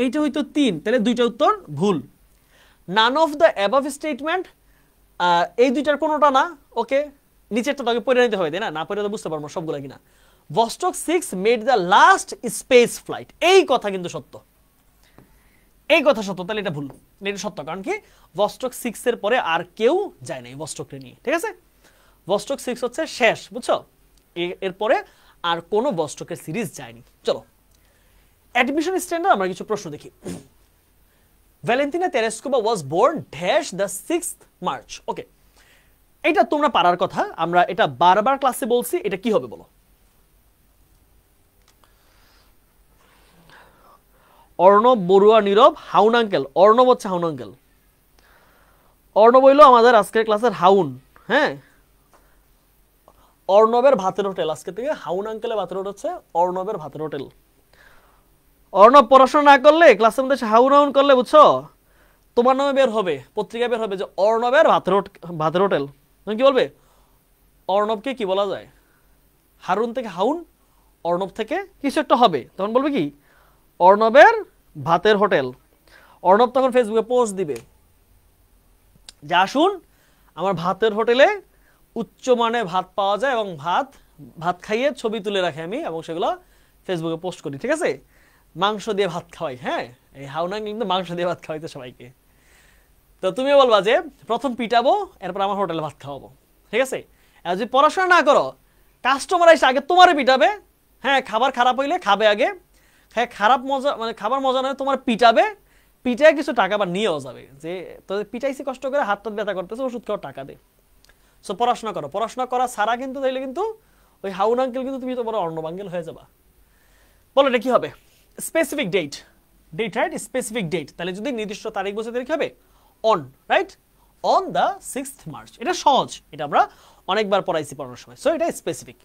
এইটা হইতো 3, তাহলে দুইটা উত্তর ভুল। None of the above statement, এই দুইটার কোনোটা না। ওকে, নিচেরটা তোকে পড়ে নিতে হবে, তাই না? না পড়ে তো বুঝতে পারবো সবগুলা কিনা। Vostok 6 made the last space flight, এই কথা কিন্তু সত্য, এই কথা সত্য, তাহলে এটা ভুল। এটা সত্য, কারণ কি Vostok 6 এর পরে আর কেউ যায় নাই Vostok-কে নিয়ে, ঠিক আছে? Vostok 6 হচ্ছে শেষ, বুঝছো? এরপরে আর কোনো Vostok-এর সিরিজ যায়নি। চলো, অ্যাডমিশন স্ট্যান্ডার্ড আমরা কিছু প্রশ্ন দেখি। Valentina Tereshkova was born dash the 6th March. ওকে, এটা তোমরা পারার কথা, আমরা এটা বারবার ক্লাসে বলছি, এটা কি হবে বলো? অর্ণব, বড়ুয়া, নীরব, হাউন আঙ্কেল। অর্ণব হচ্ছে হাউন আঙ্কেল। অর্ণব হইল আমাদের আজকের ক্লাসের হাউন। হ্যাঁ, অর্ণবের ভাতের হোটেল, আজকে থেকে হাউন আঙ্কেলের ভাতের হোটেল হচ্ছে অর্ণবের ভাতের হোটেল। অর্ণব পড়াশোনা না করলে, ক্লাসের মধ্যে হাউন হাউন করলে, বুঝছো, তোমার নামে বের হবে, পত্রিকা বের হবে যে অর্ণবের ভাতের হোটেল। তুমি কি বলবে? অর্ণবকে কি বলা যায়? হারুন থেকে হাউন, অর্ণব থেকে কিছু একটা হবে, তখন বলবে কি অর্ণবের ভাতের হোটেল। অর্ণব তখন ফেসবুকে পোস্ট দিবে যে আসুন আমার ভাতের হোটেলে উচ্চমানের ভাত পাওয়া যায়, এবং ভাত খাইয়ে ছবি তুলে রাখি আমি, এবং সেগুলো ফেসবুকে পোস্ট করি, ঠিক আছে? মাংস দিয়ে ভাত খাওয়াই। হ্যাঁ, এই হাউনাং কিন্তু মাংস দিয়ে ভাত খাওয়াইতে সবাইকে। তো তুমিও বলবা যে প্রথম পিটাবো, এরপর আমার হোটেলে ভাত খাওয়াবো, ঠিক আছে? আর যদি পড়াশোনা না করো, কাস্টমার এসে আগে তোমারে পিটাবে। হ্যাঁ, খাবার খারাপ হইলে খাবে আগে। হ্যাঁ, খারাপ মজা মানে খাবার মজা নয়, তোমার পিটাবে, পিটায় কিছু টাকা বা নিয়েও যাবে, যে তোদের পিটাইছি কষ্ট করে, হাত টাত ব্যথা করতেছে, ওষুধ খাওয়ার টাকা দে। সো পড়াশোনা করো, পড়াশোনা করা ছাড়া কিন্তু তাইলে কিন্তু ওই হাউন আঙ্কেল কিন্তু তুমি তোমার অর্ণব আঙ্কেল হয়ে যাবা। বলো এটা কি হবে? Specific date, right? Specific date, তাহলে যদি নির্দিষ্ট তারিখ বসে তারিখ হবে on, right? On the 6th March। এটা সহজ, এটা আমরা অনেকবার পড়াইছি পড়ানোর সময়। সো এটা specific.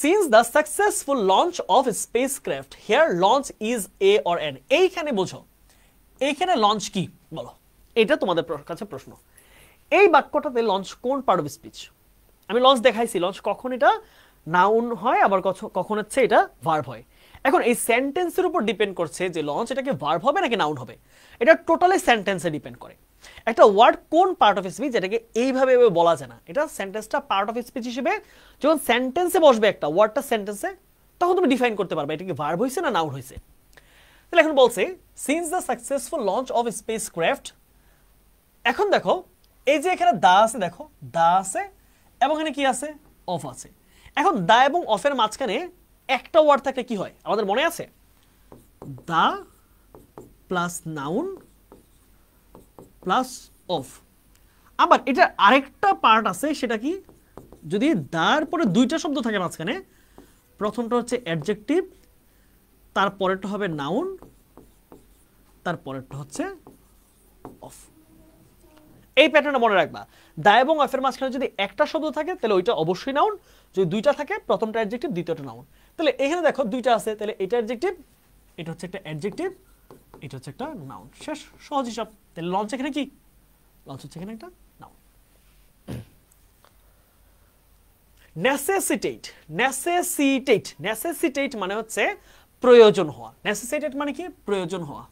Since the successful launch of a spacecraft, here launch is A or N. এইখানে বোঝো, এইখানে লঞ্চ কি বলো, এটা তোমাদের কাছে প্রশ্ন। এই বাক্যটাতে লঞ্চ কোন পার্ট অফ স্পিচ? আমি লঞ্চ দেখাইছি, লঞ্চ কখন এটা নাউন হয়, আবার কখন হচ্ছে এটা ভার্ব হয়। এখন এই সেন্টেন্সের উপর ডিপেন্ড করছে যে লঞ্চ এটাকে ভার্ব হবে নাকি নাউন হবে। এটা টোটালি সেন্টেন্সে ডিপেন্ড করে। একটা ওয়ার্ড কোন পার্ট অফ স্পিচ, এটাকে এইভাবে বলা যায় না। এটা সেন্টেন্সটা পার্ট অফ স্পিচ হিসেবে যখন সেন্টেন্সে বসবে একটা ওয়ার্ডটা সেন্টেন্সে, তখন তুমি ডিফাইন করতে পারবে এটা কি ভার্ব হয়েছে না নাউন হয়েছে। তাহলে এখন বলছে since the successful launch of speech craft. এখন দেখো এই যে এখানে দা আছে, দেখো দা আছে এবং এখানে কি আছে, অফ আছে। এখন দা এবং অফের মাঝখানে একটা ওয়ার্ড থাকলে কি হয় আমাদের মনে আছে? The plus noun plus of. আবার এটা আরেকটা পার্ট আছে, সেটা কি, যদি দার পরে দুইটা শব্দ থাকে মাঝখানে, প্রথমটা হচ্ছে অ্যাডজেক্টিভ, তারপরেরটা হবে নাউন, তারপরেরটা হচ্ছে অফ। এই প্যাটার্নটা মনে রাখবা। দা এবং অফের মাঝখানে যদি একটা শব্দ থাকে তাহলে ওইটা অবশ্যই নাউন, যদি দুইটা থাকে প্রথমটা অ্যাডজেক্টিভ, দ্বিতীয়টা নাউন। তাহলে এখানে দেখো দুইটা আছে, তাহলে এটা অ্যাডজেক্টিভ, এটা হচ্ছে একটা অ্যাডজেক্টিভ, এটা হচ্ছে একটা নাউন। শেষ, সহজ হিসাব। তাহলে লঞ্চ এখানে কি, লঞ্চ হচ্ছে এখানে একটা নাউন। নেসেসিটেট, নেসেসিটেট, নেসেসিটেট মানে হচ্ছে প্রয়োজন হওয়া। নেসেসিটেট মানে কি, প্রয়োজন হওয়া,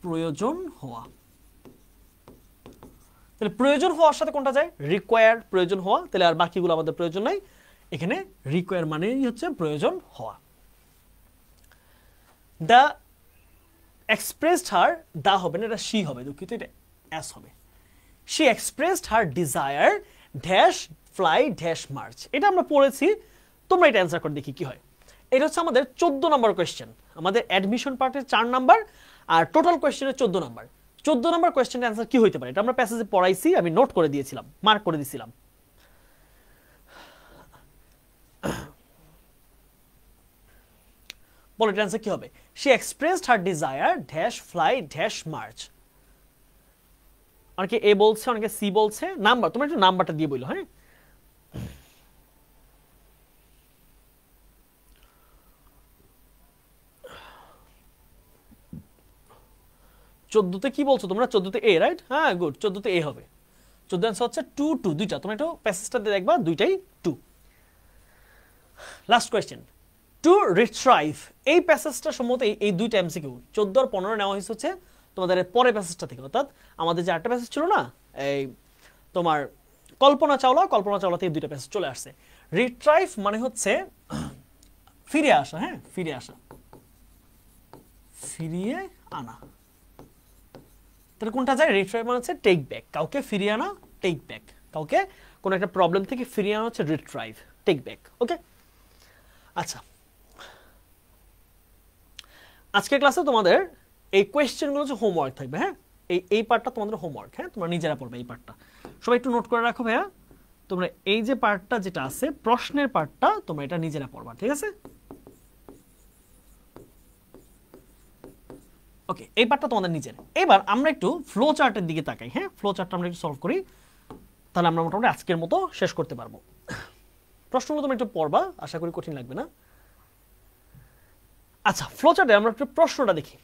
প্রয়োজন হওয়া। তাহলে প্রয়োজন হওয়ার সাথে কোনটা যায়? রিকোয়ার, প্রয়োজন হওয়া। তাহলে আর বাকিগুলো আমাদের প্রয়োজন নাই, এখানে রিকোয়ার মানেই হচ্ছে প্রয়োজন হওয়া। দ্য এক্সপ্রেসড হার, দা হবে না, এটা শি হবে, দুঃখিত, এটা এস হবে। she expressed her desire dash fly dash march এটা আমরা পড়েছি তোমরা এটা অ্যানসার করে দেখি কি হয় এটা হচ্ছে আমাদের 14 নম্বর কোশ্চেন আমাদের অ্যাডমিশন পার্টের 4 নাম্বার আর টোটাল কোশ্চেনের 14 নাম্বার 14 নম্বর কোশ্চেনের অ্যানসার কি হতে পারে এটা আমরা প্যাসেজে পড়াইছি আমি নোট করে দিয়েছিলাম মার্ক করে দিয়েছিলাম বলো এটার অ্যানসার কি হবে she expressed her desire dash fly dash march অনেকে এ বলছে অনেকে সি বলছে নাম্বার তোমরা একটু নাম্বারটা দিয়ে বলো হ্যাঁ চোদ্দতে কি বলছো তোমরা 14তে এ রাইট হ্যাঁ গুড 14তে এ হবে 14 অ্যানসার হচ্ছে 2 2 দুইটা তোমরা একটু প্যাসেজটাতে দেখবা দুইটাই 2 লাস্ট কোশ্চেন টু রিট্রাইভ এই প্যাসেজটা সম্ভবত এই দুইটা এমসিকিউ 14 আর 15 নেওয়া হয়েছে হচ্ছে তোমাদের পরে প্যাসেজটা থেকে অর্থাৎ আমাদের যে আরেকটা প্যাসেজ ছিল না এই তোমার কল্পনা চাওলাতে এই দুইটা প্যাসেজ চলে আসছে রিট্রাইভ মানে হচ্ছে ফিরে আসা হ্যাঁ ফিরিয়ে আনা তাহলে কোনটা যায় রিট্রাইভ মানে হচ্ছে টেক ব্যাক কাউকে ফিরিয়ে আনা টেক ব্যাক কাউকে কোন একটা প্রবলেম থেকে ফিরিয়ে আনা হচ্ছে রিট্রাইভ টেক ব্যাক ওকে আচ্ছা আজকের ক্লাসে তোমাদের এই কোশ্চেনগুলো হচ্ছে হোমওয়ার্ক থাকবে হ্যাঁ এই পার্টটা তোমাদের হোমওয়ার্ক হ্যাঁ তোমরা নিজেরা পড়বে এই পার্টটা সবাই একটু নোট করে রাখো ভাইয়া তোমরা এই যে পার্টটা যেটা আছে প্রশ্নের পার্টটা তোমরা এটা নিজেরা পড়বা ঠিক আছে ওকে এই পার্টটা তোমাদের নিজের এবার আমরা একটু ফ্লো চার্টের দিকে তাকাই হ্যাঁ ফ্লো চার্টটা আমরা একটু সলভ করি তাহলে আমরা মোটামুটি আজকের মতো শেষ করতে পারবো প্রশ্নগুলো তোমরা একটু পড়বা আশা করি কঠিন লাগবে না আচ্ছা ফ্লো চার্টে আমরা একটু প্রশ্নটা দেখি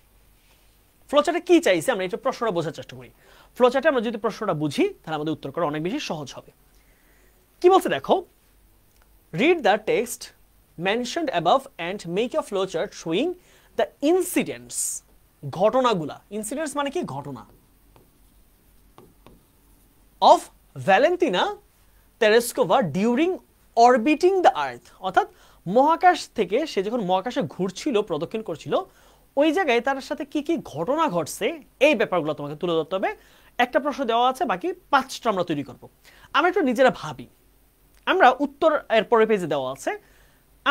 ফ্লো চার্টে কি চাইছে আমরা একটু প্রশ্নটা বোঝার চেষ্টা করি ফ্লো চার্টে আমরা যদি প্রশ্নটা বুঝি তাহলে আমাদের উত্তর করা অনেক বেশি সহজ হবে কি বলছে দেখো read the text mentioned above and make a flow chart showing the incidents ঘটনাগুলা ইনসিডেন্টস মানে কি ঘটনা of Valentina Tereshkova during orbiting the earth অর্থাৎ মহাকাশ থেকে সে যখন মহাকাশে ঘুরছিল প্রদক্ষিণ করছিল ওই জায়গায় তার সাথে কি কি ঘটনা ঘটছে এই ব্যাপারগুলো তোমাকে তুলে ধরতে হবে একটা প্রশ্ন দেওয়া আছে বাকি 5টা আমরা তৈরি করব আমরা একটু নিজেরা ভাবি আমরা উত্তর এর পরের পেজে দেওয়া আছে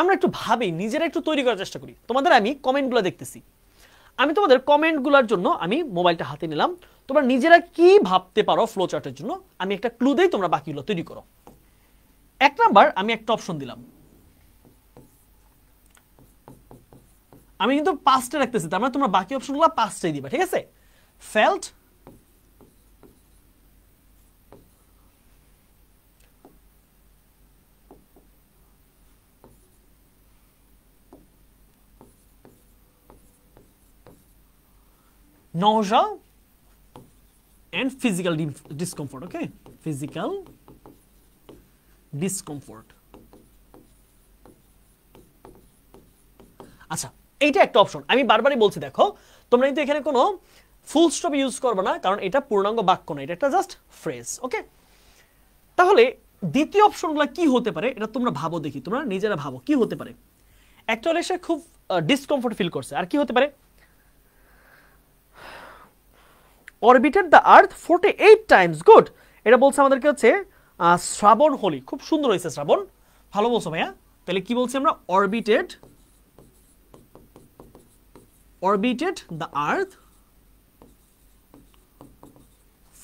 আমরা একটু ভাবি নিজেরা একটু তৈরি করার চেষ্টা করি তোমাদের আমি কমেন্টগুলো দেখতেছি আমি তোমাদের কমেন্টগুলোর জন্য আমি মোবাইলটা হাতে নিলাম তোমরা নিজেরা কি ভাবতে পারো ফ্লো চার্টের জন্য আমি একটা ক্লু দেই তোমরা বাকিগুলো তৈরি করো 1 নাম্বার আমি একটা অপশন দিলাম আমি কিন্তু 5টা রাখতেছি তার মানে তোমরা বাকি অপশনগুলো 5টাই দিবা ঠিক আছে felt nausea and physical discomfort okay physical discomfort আচ্ছা এইটা একটা অপশন আমি বারবারই বলছি দেখো তোমরা কিন্তু এখানে কোনো ফুল স্টপ ইউজ করবে না কারণ এটা পূর্ণাঙ্গ বাক্য না এটা একটা জাস্ট ফ্রেজ ওকে তাহলে দ্বিতীয় অপশনগুলো কি হতে পারে এটা তোমরা ভাবো দেখি তোমরা নিজেরা ভাবো কি হতে পারে একটা হলে সে খুব ডিসকমফর্ট ফিল করছে আর কি হতে পারে orbited the earth 48 times good এটা বলছে আমাদেরকে হচ্ছে শ্রাবণ হোলি খুব সুন্দর হয়েছে শ্রাবণ ভালো বলছো ভাইয়া তাহলে কি বলছি আমরা orbited the earth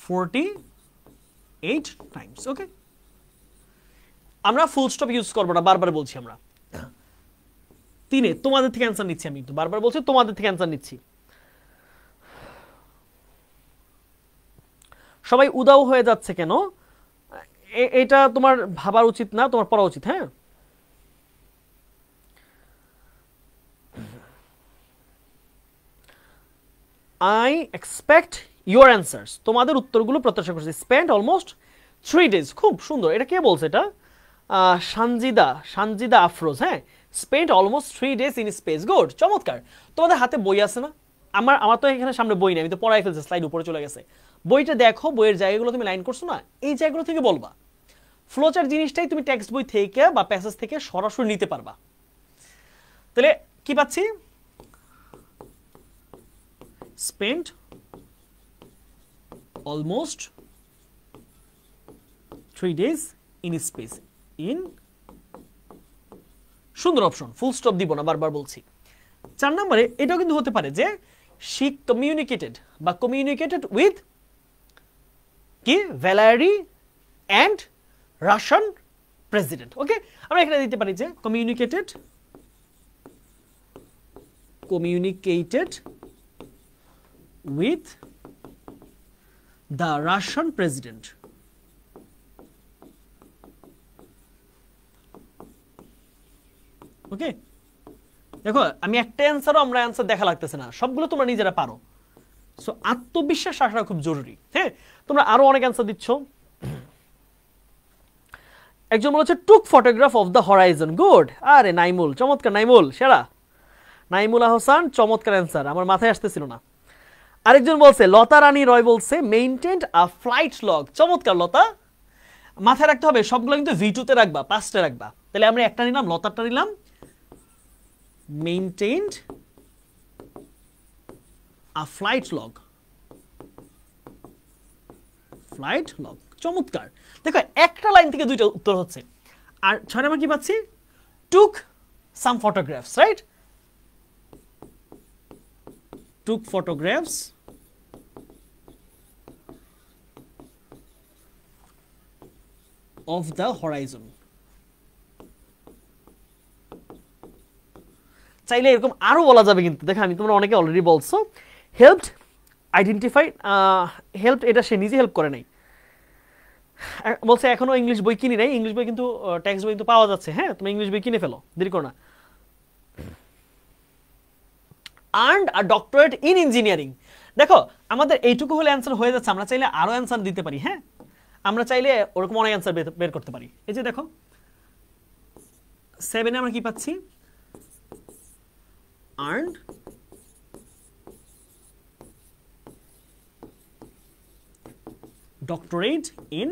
48 times ওকে আমরা ফুল স্টপ ইউজ করব না বারবার বলছি আমরা 3 তোমাদের থেকে অ্যানসার নিচ্ছি আমি তো বারবার বলছি তোমাদের থেকে অ্যানসার নিচ্ছি সবাই উদাও হয়ে যাচ্ছে কেন এটা তোমার ভাবার উচিত না তোমার পড়া উচিত হ্যাঁ I expect your answers তোমাদের উত্তরগুলো প্রত্যাশা করছি spent almost 3 days খুব সুন্দর এটা কে বলছে এটা সানজিদা আফরোজ হ্যাঁ spent almost 3 days in space good চমৎকার তোমাদের হাতে বই আছে না আমার তো এখানে সামনে বই নেই আমি তো পড়াই ফেলছি স্লাইড উপরে চলে গেছে বইটা দেখো বইয়ের জায়গাগুলো তুমি লাইন করছো না এই জায়গাগুলো থেকে বলবা ফ্লোচার্ট জিনিসটাই তুমি টেক্সট বই থেকে বা প্যাসেজ থেকে সরাসরি নিতে পারবা তাহলে কি পাচ্ছি spent almost 3 days in space in সুন্দর অপশন, ফুল স্টপ দিব না, বারবার বলছি। 4 নম্বরে এটাও কিন্তু হতে পারে যে she communicated with কি ভ্যালেরি and Russian president। ওকে, আমরা এখানে দিতে পারি যে communicated with the Russian president। ওকে, দেখো আমি একটা অ্যান্সারও আমরা অ্যান্সার দেখা লাগতেছে না, সবগুলো তোমরা নিজেরা পারো। সো আত্মবিশ্বাস রাখা খুব জরুরি। হ্যাঁ, তোমরা আরো অনেক অ্যান্সার দিচ্ছ। একজন বলেছে took photograph of the horizon. Good, আরে নাইমুল, চমৎকার নাইমুল, সেরা নাইমুল আহসান, চমৎকার অ্যান্সার, আমার মাথায় আসতেছিল না। আরেকজন বলছে লতা রানী রয় বলছে মেইনটেইনড আ ফ্লাইট লগ। চমৎকার লতা, মাথায় রাখতে হবে সবগুলো কিন্তু V2 তে রাখবা, পাঁচটা রাখবা। তাহলে আমরা একটা নিলাম, লতারটা নিলাম, মেইনটেইনড আ ফ্লাইট লগ। ফ্লাইট লগ, চমৎকার। দেখো একটা লাইন থেকে দুইটা উত্তর হচ্ছে। আর 6 নম্বর কি পাচ্ছি? Took some photographs, right? took photographs of the horizon। চাইলে এরকম আরো বলা যাবে, কিন্তু দেখো আমি তোমরা অনেকে অলরেডি বলছো হেল্পড আইডেন্টিফাই, হেল্প এটা সে নিজে হেল্প করে নাই, বলছে এখনো ইংলিশ বই কিনি নাই। ইংলিশ বই কিন্তু টেক্সট বই কিন্তু পাওয়া যাচ্ছে। হ্যাঁ, তুমি ইংলিশ বই কিনে ফেলো, দেরি করো না। earned a doctorate in engineering। দেখো আমাদের এইটুকু হলে অ্যান্সার হয়ে যাচ্ছে, আমরা চাইলে আরো অ্যান্সার দিতে পারি। হ্যাঁ, আমরা চাইলে ওরকম অনেক অ্যান্সার বের করতে পারি। এই যে দেখো 7 এ আমরা কি পাচ্ছি? earned doctorate in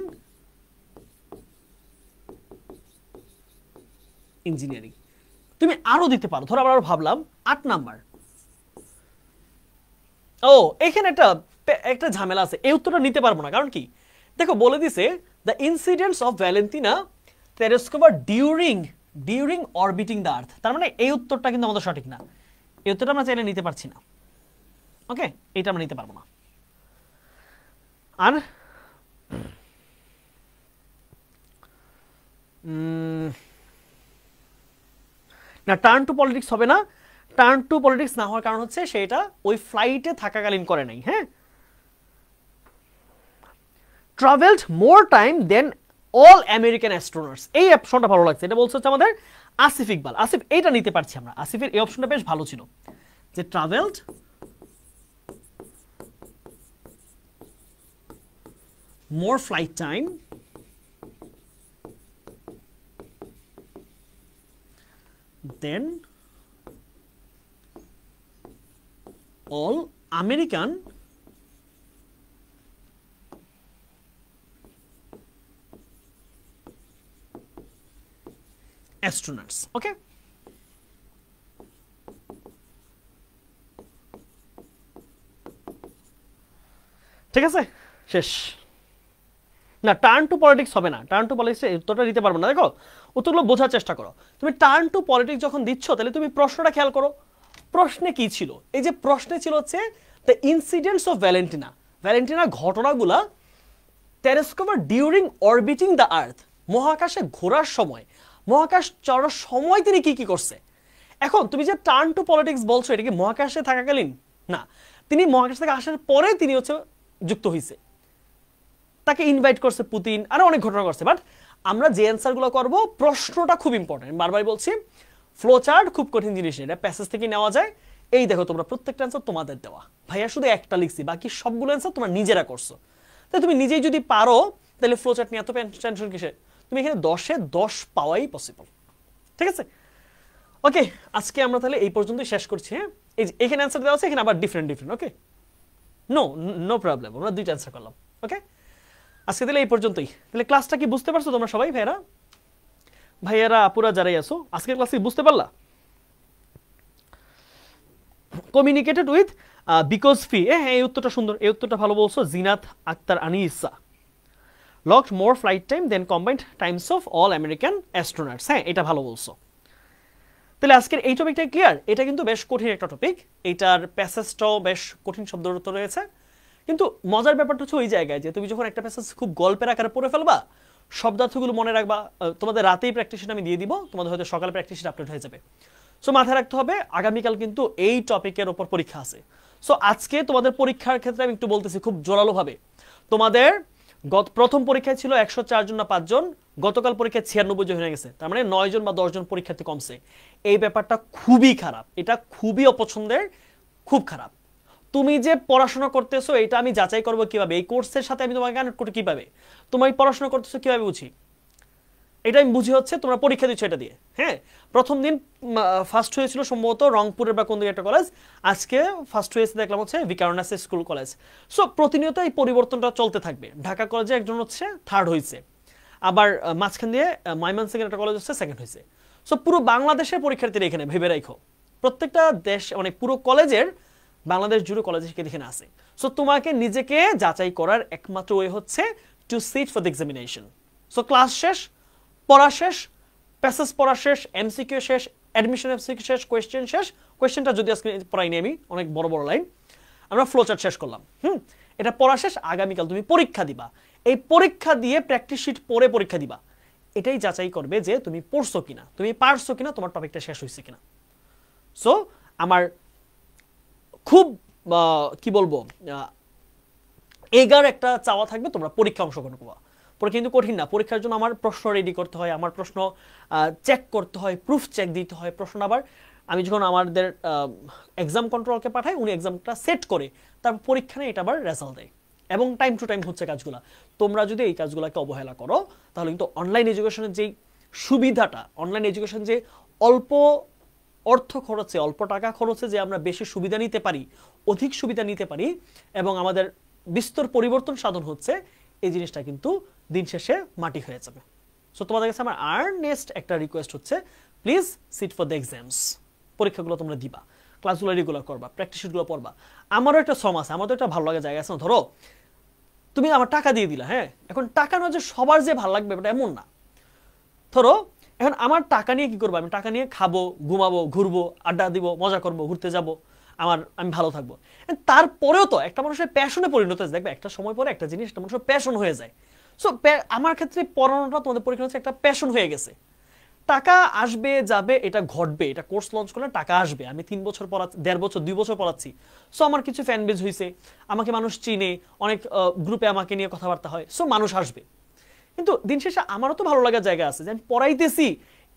engineering। তুমি আরো দিতে পারো, ধরো আবার ভাবলাম 8 নাম্বার। ও, এখানে একটা ঝামেলা আছে, এই উত্তরটা নিতে পারবো না। কারণ কি? দেখো বলে দিছে the incidents of Valentina Tereshkova during orbiting the আর্থ। তার মানে এই উত্তরটা কিন্তু আমাদের সঠিক না, এই উত্তরটা আমরা চাইলে নিতে পারছি না। ওকে, এটা আমরা নিতে পারবো না। আর না, টার্ন টু পলিটিক্স হবে না। টার্ন টু পলিটিক্স না হওয়ার কারণ হচ্ছে সেটা ওই ফ্লাইটে থাকাকালীন করে নাই। হ্যাঁ, ট্রাভেলড মোর টাইম দেন অল আমেরিকান অ্যাস্ট্রোনটস। এই অপশনটা ভালো লাগছে, এটা বলছে হচ্ছে আমাদের আসিফ ইকবাল। আসিফ এইটা নিতে পারছি আমরা, আসিফের এই অপশনটা বেশ ভালো ছিল যে ট্রাভেলড মোর ফ্লাইট টাইম দেন all American astronauts। ওকে, ঠিক আছে, শেষ। না, টার্ন টু পলিটিক্স হবে না, টার্ন টু পলিটিক্স উত্তরটা দিতে পারবো না। দেখো উত্তরগুলো বোঝার চেষ্টা করো। তুমি টার্ন টু পলিটিক্স যখন দিচ্ছ তাহলে তুমি প্রশ্নটা খেয়াল করো, প্রশ্নে কি ছিল? এই যে প্রশ্নে ছিল হচ্ছে দ্য ইনসিডেন্টস অফ ভ্যালেন্টিনা, ভ্যালেন্টিনার ঘটনাগুলা telescope during orbiting the earth, মহাকাশে ঘোরার সময়, মহাকাশ চলার সময় তিনি কি কি করছে। এখন তুমি যে টার্ন টু পলিটিক্স বলছো, এটা কি মহাকাশে থাকাকালীন? না, তিনি মহাকাশ থেকে আসার পরে তিনি হচ্ছে যুক্ত হয়েছে, তাকে ইনভাইট করছে পুতিন, আরো অনেক ঘটনা করছে। বাট আমরা যে অ্যান্সারগুলো করব, প্রশ্নটা খুব ইম্পর্টেন্ট। বারবারই বলছি ফ্লো চার্ট খুব কঠিন জিনিস, এটা প্যাসেজ থেকে নেওয়া যায়। এই দেখো তোমরা প্রত্যেকটা অ্যান্সার তোমাদের দেওয়া, ভাইয়া শুধু একটা লিখছি, বাকি সবগুলো অ্যান্সার তোমরা নিজেরা করছো। তাই তুমি নিজেই যদি পারো তাহলে ফ্লো চার্ট নিয়ে এত টেনশন কিসে? তুমি এখানে 10-এ 10 পাওয়াই পসিবল। ঠিক আছে, ওকে, আজকে আমরা তাহলে এই পর্যন্তই শেষ করছি। হ্যাঁ, এই যে এখানে অ্যান্সার দেওয়া আছে, এখানে আবার ডিফারেন্ট। ওকে, নো প্রবলেম, আমরা দুইটা অ্যান্সার করলাম। ওকে, আজকে তাহলে এই পর্যন্তই। তাহলে ক্লাসটা কি বুঝতে পারছো তোমরা সবাই? ভাইয়ারা আপুরা যারাই আছো, আজকের ক্লাস কি বুঝতে পারলা? কমিউনিকেটেড উইথ বিকজ ফি, হ্যাঁ এই উত্তরটা সুন্দর, এই উত্তরটা ভালো বলছো। Zinat Akter Anisa logged more flight time than combined times of all American astronauts. হ্যাঁ, এটা ভালো বলছো। তাহলে আজকের এই টপিকটা ক্লিয়ার। এটা কিন্তু বেশ কঠিন একটা টপিক, এটার প্যাসেজটাও বেশ কঠিন শব্দ রয়েছে, কিন্তু মজার ব্যাপারটা হচ্ছে ওই জায়গায় যে তুমি যখন একটা প্যাসেজ খুব গল্পের আকারে পড়ে ফেলবা, শব্দার্থগুলো মনে রাখবা, তোমাদের রাতেই প্র্যাকটিসটা আমি দিয়ে দিব, তোমাদের হয়তো সকালে প্র্যাকটিসটা আপলোড হয়ে যাবে। সো মাথায় রাখতে হবে আগামীকাল কিন্তু এই টপিকের উপর পরীক্ষা আছে। সো আজকে তোমাদের পরীক্ষার ক্ষেত্রে আমি একটু বলতেছি খুব জোরালোভাবে, তোমাদের প্রথম পরীক্ষায় ছিল 104 জন না 5 জন, গতকাল পরীক্ষায় 96 জন হয়ে গেছে, তার মানে 9 জন বা 10 জন পরীক্ষার্থী কমছে। এই ব্যাপারটা খুবই খারাপ, এটা খুবই অপছন্দের, খুব খারাপ। তুমি যে পড়াশোনা করতেছো এটা আমি যাচাই করবো কিভাবে? এই কোর্সের সাথে আমি তোমাকে কানেক্ট করতে কিভাবে? তোমার পড়াশোনা করতেছো কিভাবে বুঝি? এটা আমি বুঝি হচ্ছে তোমরা পরীক্ষা দিচ্ছ এটা দিয়ে। হ্যাঁ, প্রথম দিন ফার্স্ট হয়েছিল সম্ভবত রংপুরের বা কোন দিকে একটা কলেজ, আজকে ফার্স্ট হয়েছে দেখলাম হচ্ছে ভিকারুননিস স্কুল কলেজ। সো প্রতিনিয়ত এই পরিবর্তনটা চলতে থাকবে। ঢাকা কলেজে একজন হচ্ছে থার্ড হয়েছে, আবার মাঝখান দিয়ে ময়মনসিংহের একটা কলেজ হচ্ছে সেকেন্ড হয়েছে। সো পুরো বাংলাদেশের পরীক্ষার্থীরা এখানে ভেবে রাখো, প্রত্যেকটা দেশ মানে পুরো কলেজের বাংলাদেশ জুড়ে কলেজে এখানে আছে। সো তোমাকে নিজেকে যাচাই করার একমাত্র ওয়ে হচ্ছে to sit for the examination. So class শেষ, পড়া শেষ, প্যাসেজ পড়া শেষ, এমসিকিউ শেষ, অ্যাডমিশন এমসিকিউ শেষ, কোয়েশ্চেন শেষ। কোয়েশ্চেনটা যদি আজকে পড়াইনি আমি, অনেক বড় বড় লাইন, আমরা ফ্লোচার্ট শেষ করলাম। এটা পড়া শেষ, আগামীকাল তুমি পরীক্ষা দিবা। এই পরীক্ষা দিয়ে প্র্যাকটিস শিট পড়ে পরীক্ষা দিবা, এটাই যাচাই করবে যে তুমি পড়ছো কিনা, তুমি পারছো কিনা, তোমার টপিকটা শেষ হয়েছে কিনা। সো আমার খুব কি বলবো এগার একটা চাওয়া থাকবে, তোমরা পরীক্ষা অংশগ্রহণ করবা। পরীক্ষা কিন্তু কঠিন না, পরীক্ষার জন্য আমার প্রশ্ন রেডি করতে হয়, আমার প্রশ্ন চেক করতে হয়, প্রুফ চেক দিতে হয়। প্রশ্ন আবার আমি যখন আমাদের এক্সাম কন্ট্রোলকে পাঠাই, উনি এক্সামটা সেট করে তারপর পরীক্ষা নেই, এটা আবার রেজাল্ট দেয়, এবং টাইম টু টাইম হচ্ছে কাজগুলো। তোমরা যদি এই কাজগুলোকে অবহেলা করো তাহলে কিন্তু অনলাইন এডুকেশনের যেই সুবিধাটা, অনলাইন এডুকেশন যে অল্প অর্থ খরচে, অল্প টাকা খরচে যে আমরা বেশি সুবিধা নিতে পারি, অধিক সুবিধা নিতে পারি, এবং আমাদের বিস্তর পরিবর্তন সাধন হচ্ছে, এই জিনিসটা কিন্তু দিন শেষে মাটি হয়ে যাবে। সো তোমাদের কাছে আমার আর্নেস্ট একটা রিকোয়েস্ট হচ্ছে, please sit for the exams. পরীক্ষাগুলো তোমরা দিবা, ক্লাসগুলো রেগুলার করবা, প্র্যাকটিস শিটগুলো পড়বা। আমারও একটা শ্রম আছে, আমারও একটা ভালো লাগা জায়গা আছে না। ধরো তুমি আমার টাকা দিয়ে দিলা, হ্যাঁ, এখন টাকা নয় যে সবার যে ভালো লাগবে এটা এমন না। ধরো এখন আমার টাকা নিয়ে কি করবো? আমি টাকা নিয়ে খাবো, ঘুমাবো, ঘুরবো, আড্ডা দিব, মজা করবো, ঘুরতে যাবো, আমি ভালো থাকবো। তারপরেও তো একটা মানুষের প্যাশনে পরিণত হয়েছে, দেখবে একটা সময় পরে একটা জিনিস একটা মানুষের প্যাশন হয়ে যায়। সো আমার ক্ষেত্রে পড়ানোটা তোমাদের পরীক্ষা হচ্ছে একটা প্যাশন হয়ে গেছে। টাকা আসবে যাবে, এটা ঘটবে, এটা কোর্স লঞ্চ করলে টাকা আসবে। আমি 3 বছর পড়াচ্ছি, 1.5 বছর 2 বছর পড়াচ্ছি। সো আমার কিছু ফ্যান বেজ হয়েছে, আমাকে মানুষ চিনে, অনেক গ্রুপে আমাকে নিয়ে কথাবার্তা হয়, সো মানুষ আসবে। কিন্তু দিন শেষে আমারও তো ভালো লাগার জায়গা আছে যে আমি পড়াইতেছি,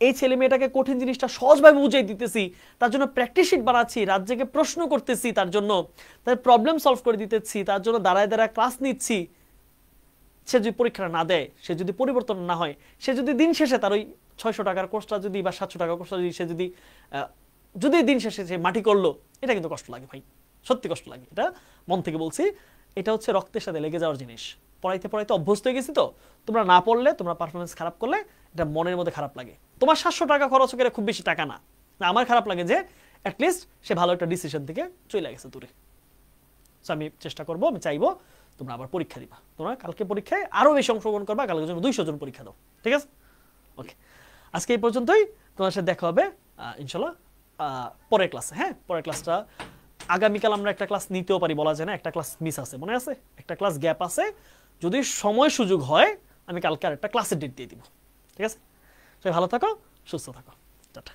এই ছেলে মেয়েটাকে কঠিন জিনিসটা সহজভাবে বুঝিয়ে দিতেছি, তার জন্য প্র্যাকটিস শিট বানাচ্ছি, রাত জেগে প্রশ্ন করতেছি, তার জন্য তার প্রবলেম সলভ করে দিতেছি, তার জন্য দাঁড়ায় দাঁড়ায় ক্লাস নিচ্ছি। সে যদি পরীক্ষাটা না দেয়, সে যদি পরিবর্তন না হয়, সে যদি দিন শেষে তার ওই 600 টাকার কোর্সটা যদি বা 700 টাকার কোর্সটা যদি সে যদি দিন শেষে সে মাটি করলো, এটা কিন্তু কষ্ট লাগে ভাই, সত্যি কষ্ট লাগে। এটা মন থেকে বলছি, এটা হচ্ছে রক্তের সাথে লেগে যাওয়ার জিনিস। পড়াইতে পড়াইতে অভ্যস্ত হয়ে গেছি তো, তোমরা না পড়লে, তোমরা পারফরমেন্স খারাপ করলে এটা মনের মধ্যে খারাপ লাগে। তোমার 700 টাকা খরচ করে খুব বেশি টাকা না, আমার খারাপ লাগে যে অ্যাটলিস্ট সে ভালো একটা ডিসিশন থেকে চলে গেছে দূরে। সো আমি চেষ্টা করবো, আমি চাইবো তোমরা আবার পরীক্ষা দিবা, তোমরা কালকে পরীক্ষায় আরো বেশি অংশগ্রহণ করবা, কালকের জন্য 200 জন পরীক্ষা দাও, ঠিক আছে? ওকে, আজকে এই পর্যন্তই, তোমার সাথে দেখা হবে ইনশাল্লাহ পরের ক্লাসে। হ্যাঁ, পরের ক্লাসটা আগামীকাল আমরা একটা ক্লাস নিতেও পারি, বলা যায় না, একটা ক্লাস মিস আছে, মনে আছে, একটা ক্লাস গ্যাপ আছে। যদি সময় সুযোগ হয় আমি কালকে আরেকটা ক্লাসের ডেট দিয়ে দিব, ঠিক আছে? সবাই ভালো থাকো, সুস্থ থাকো, টাটা।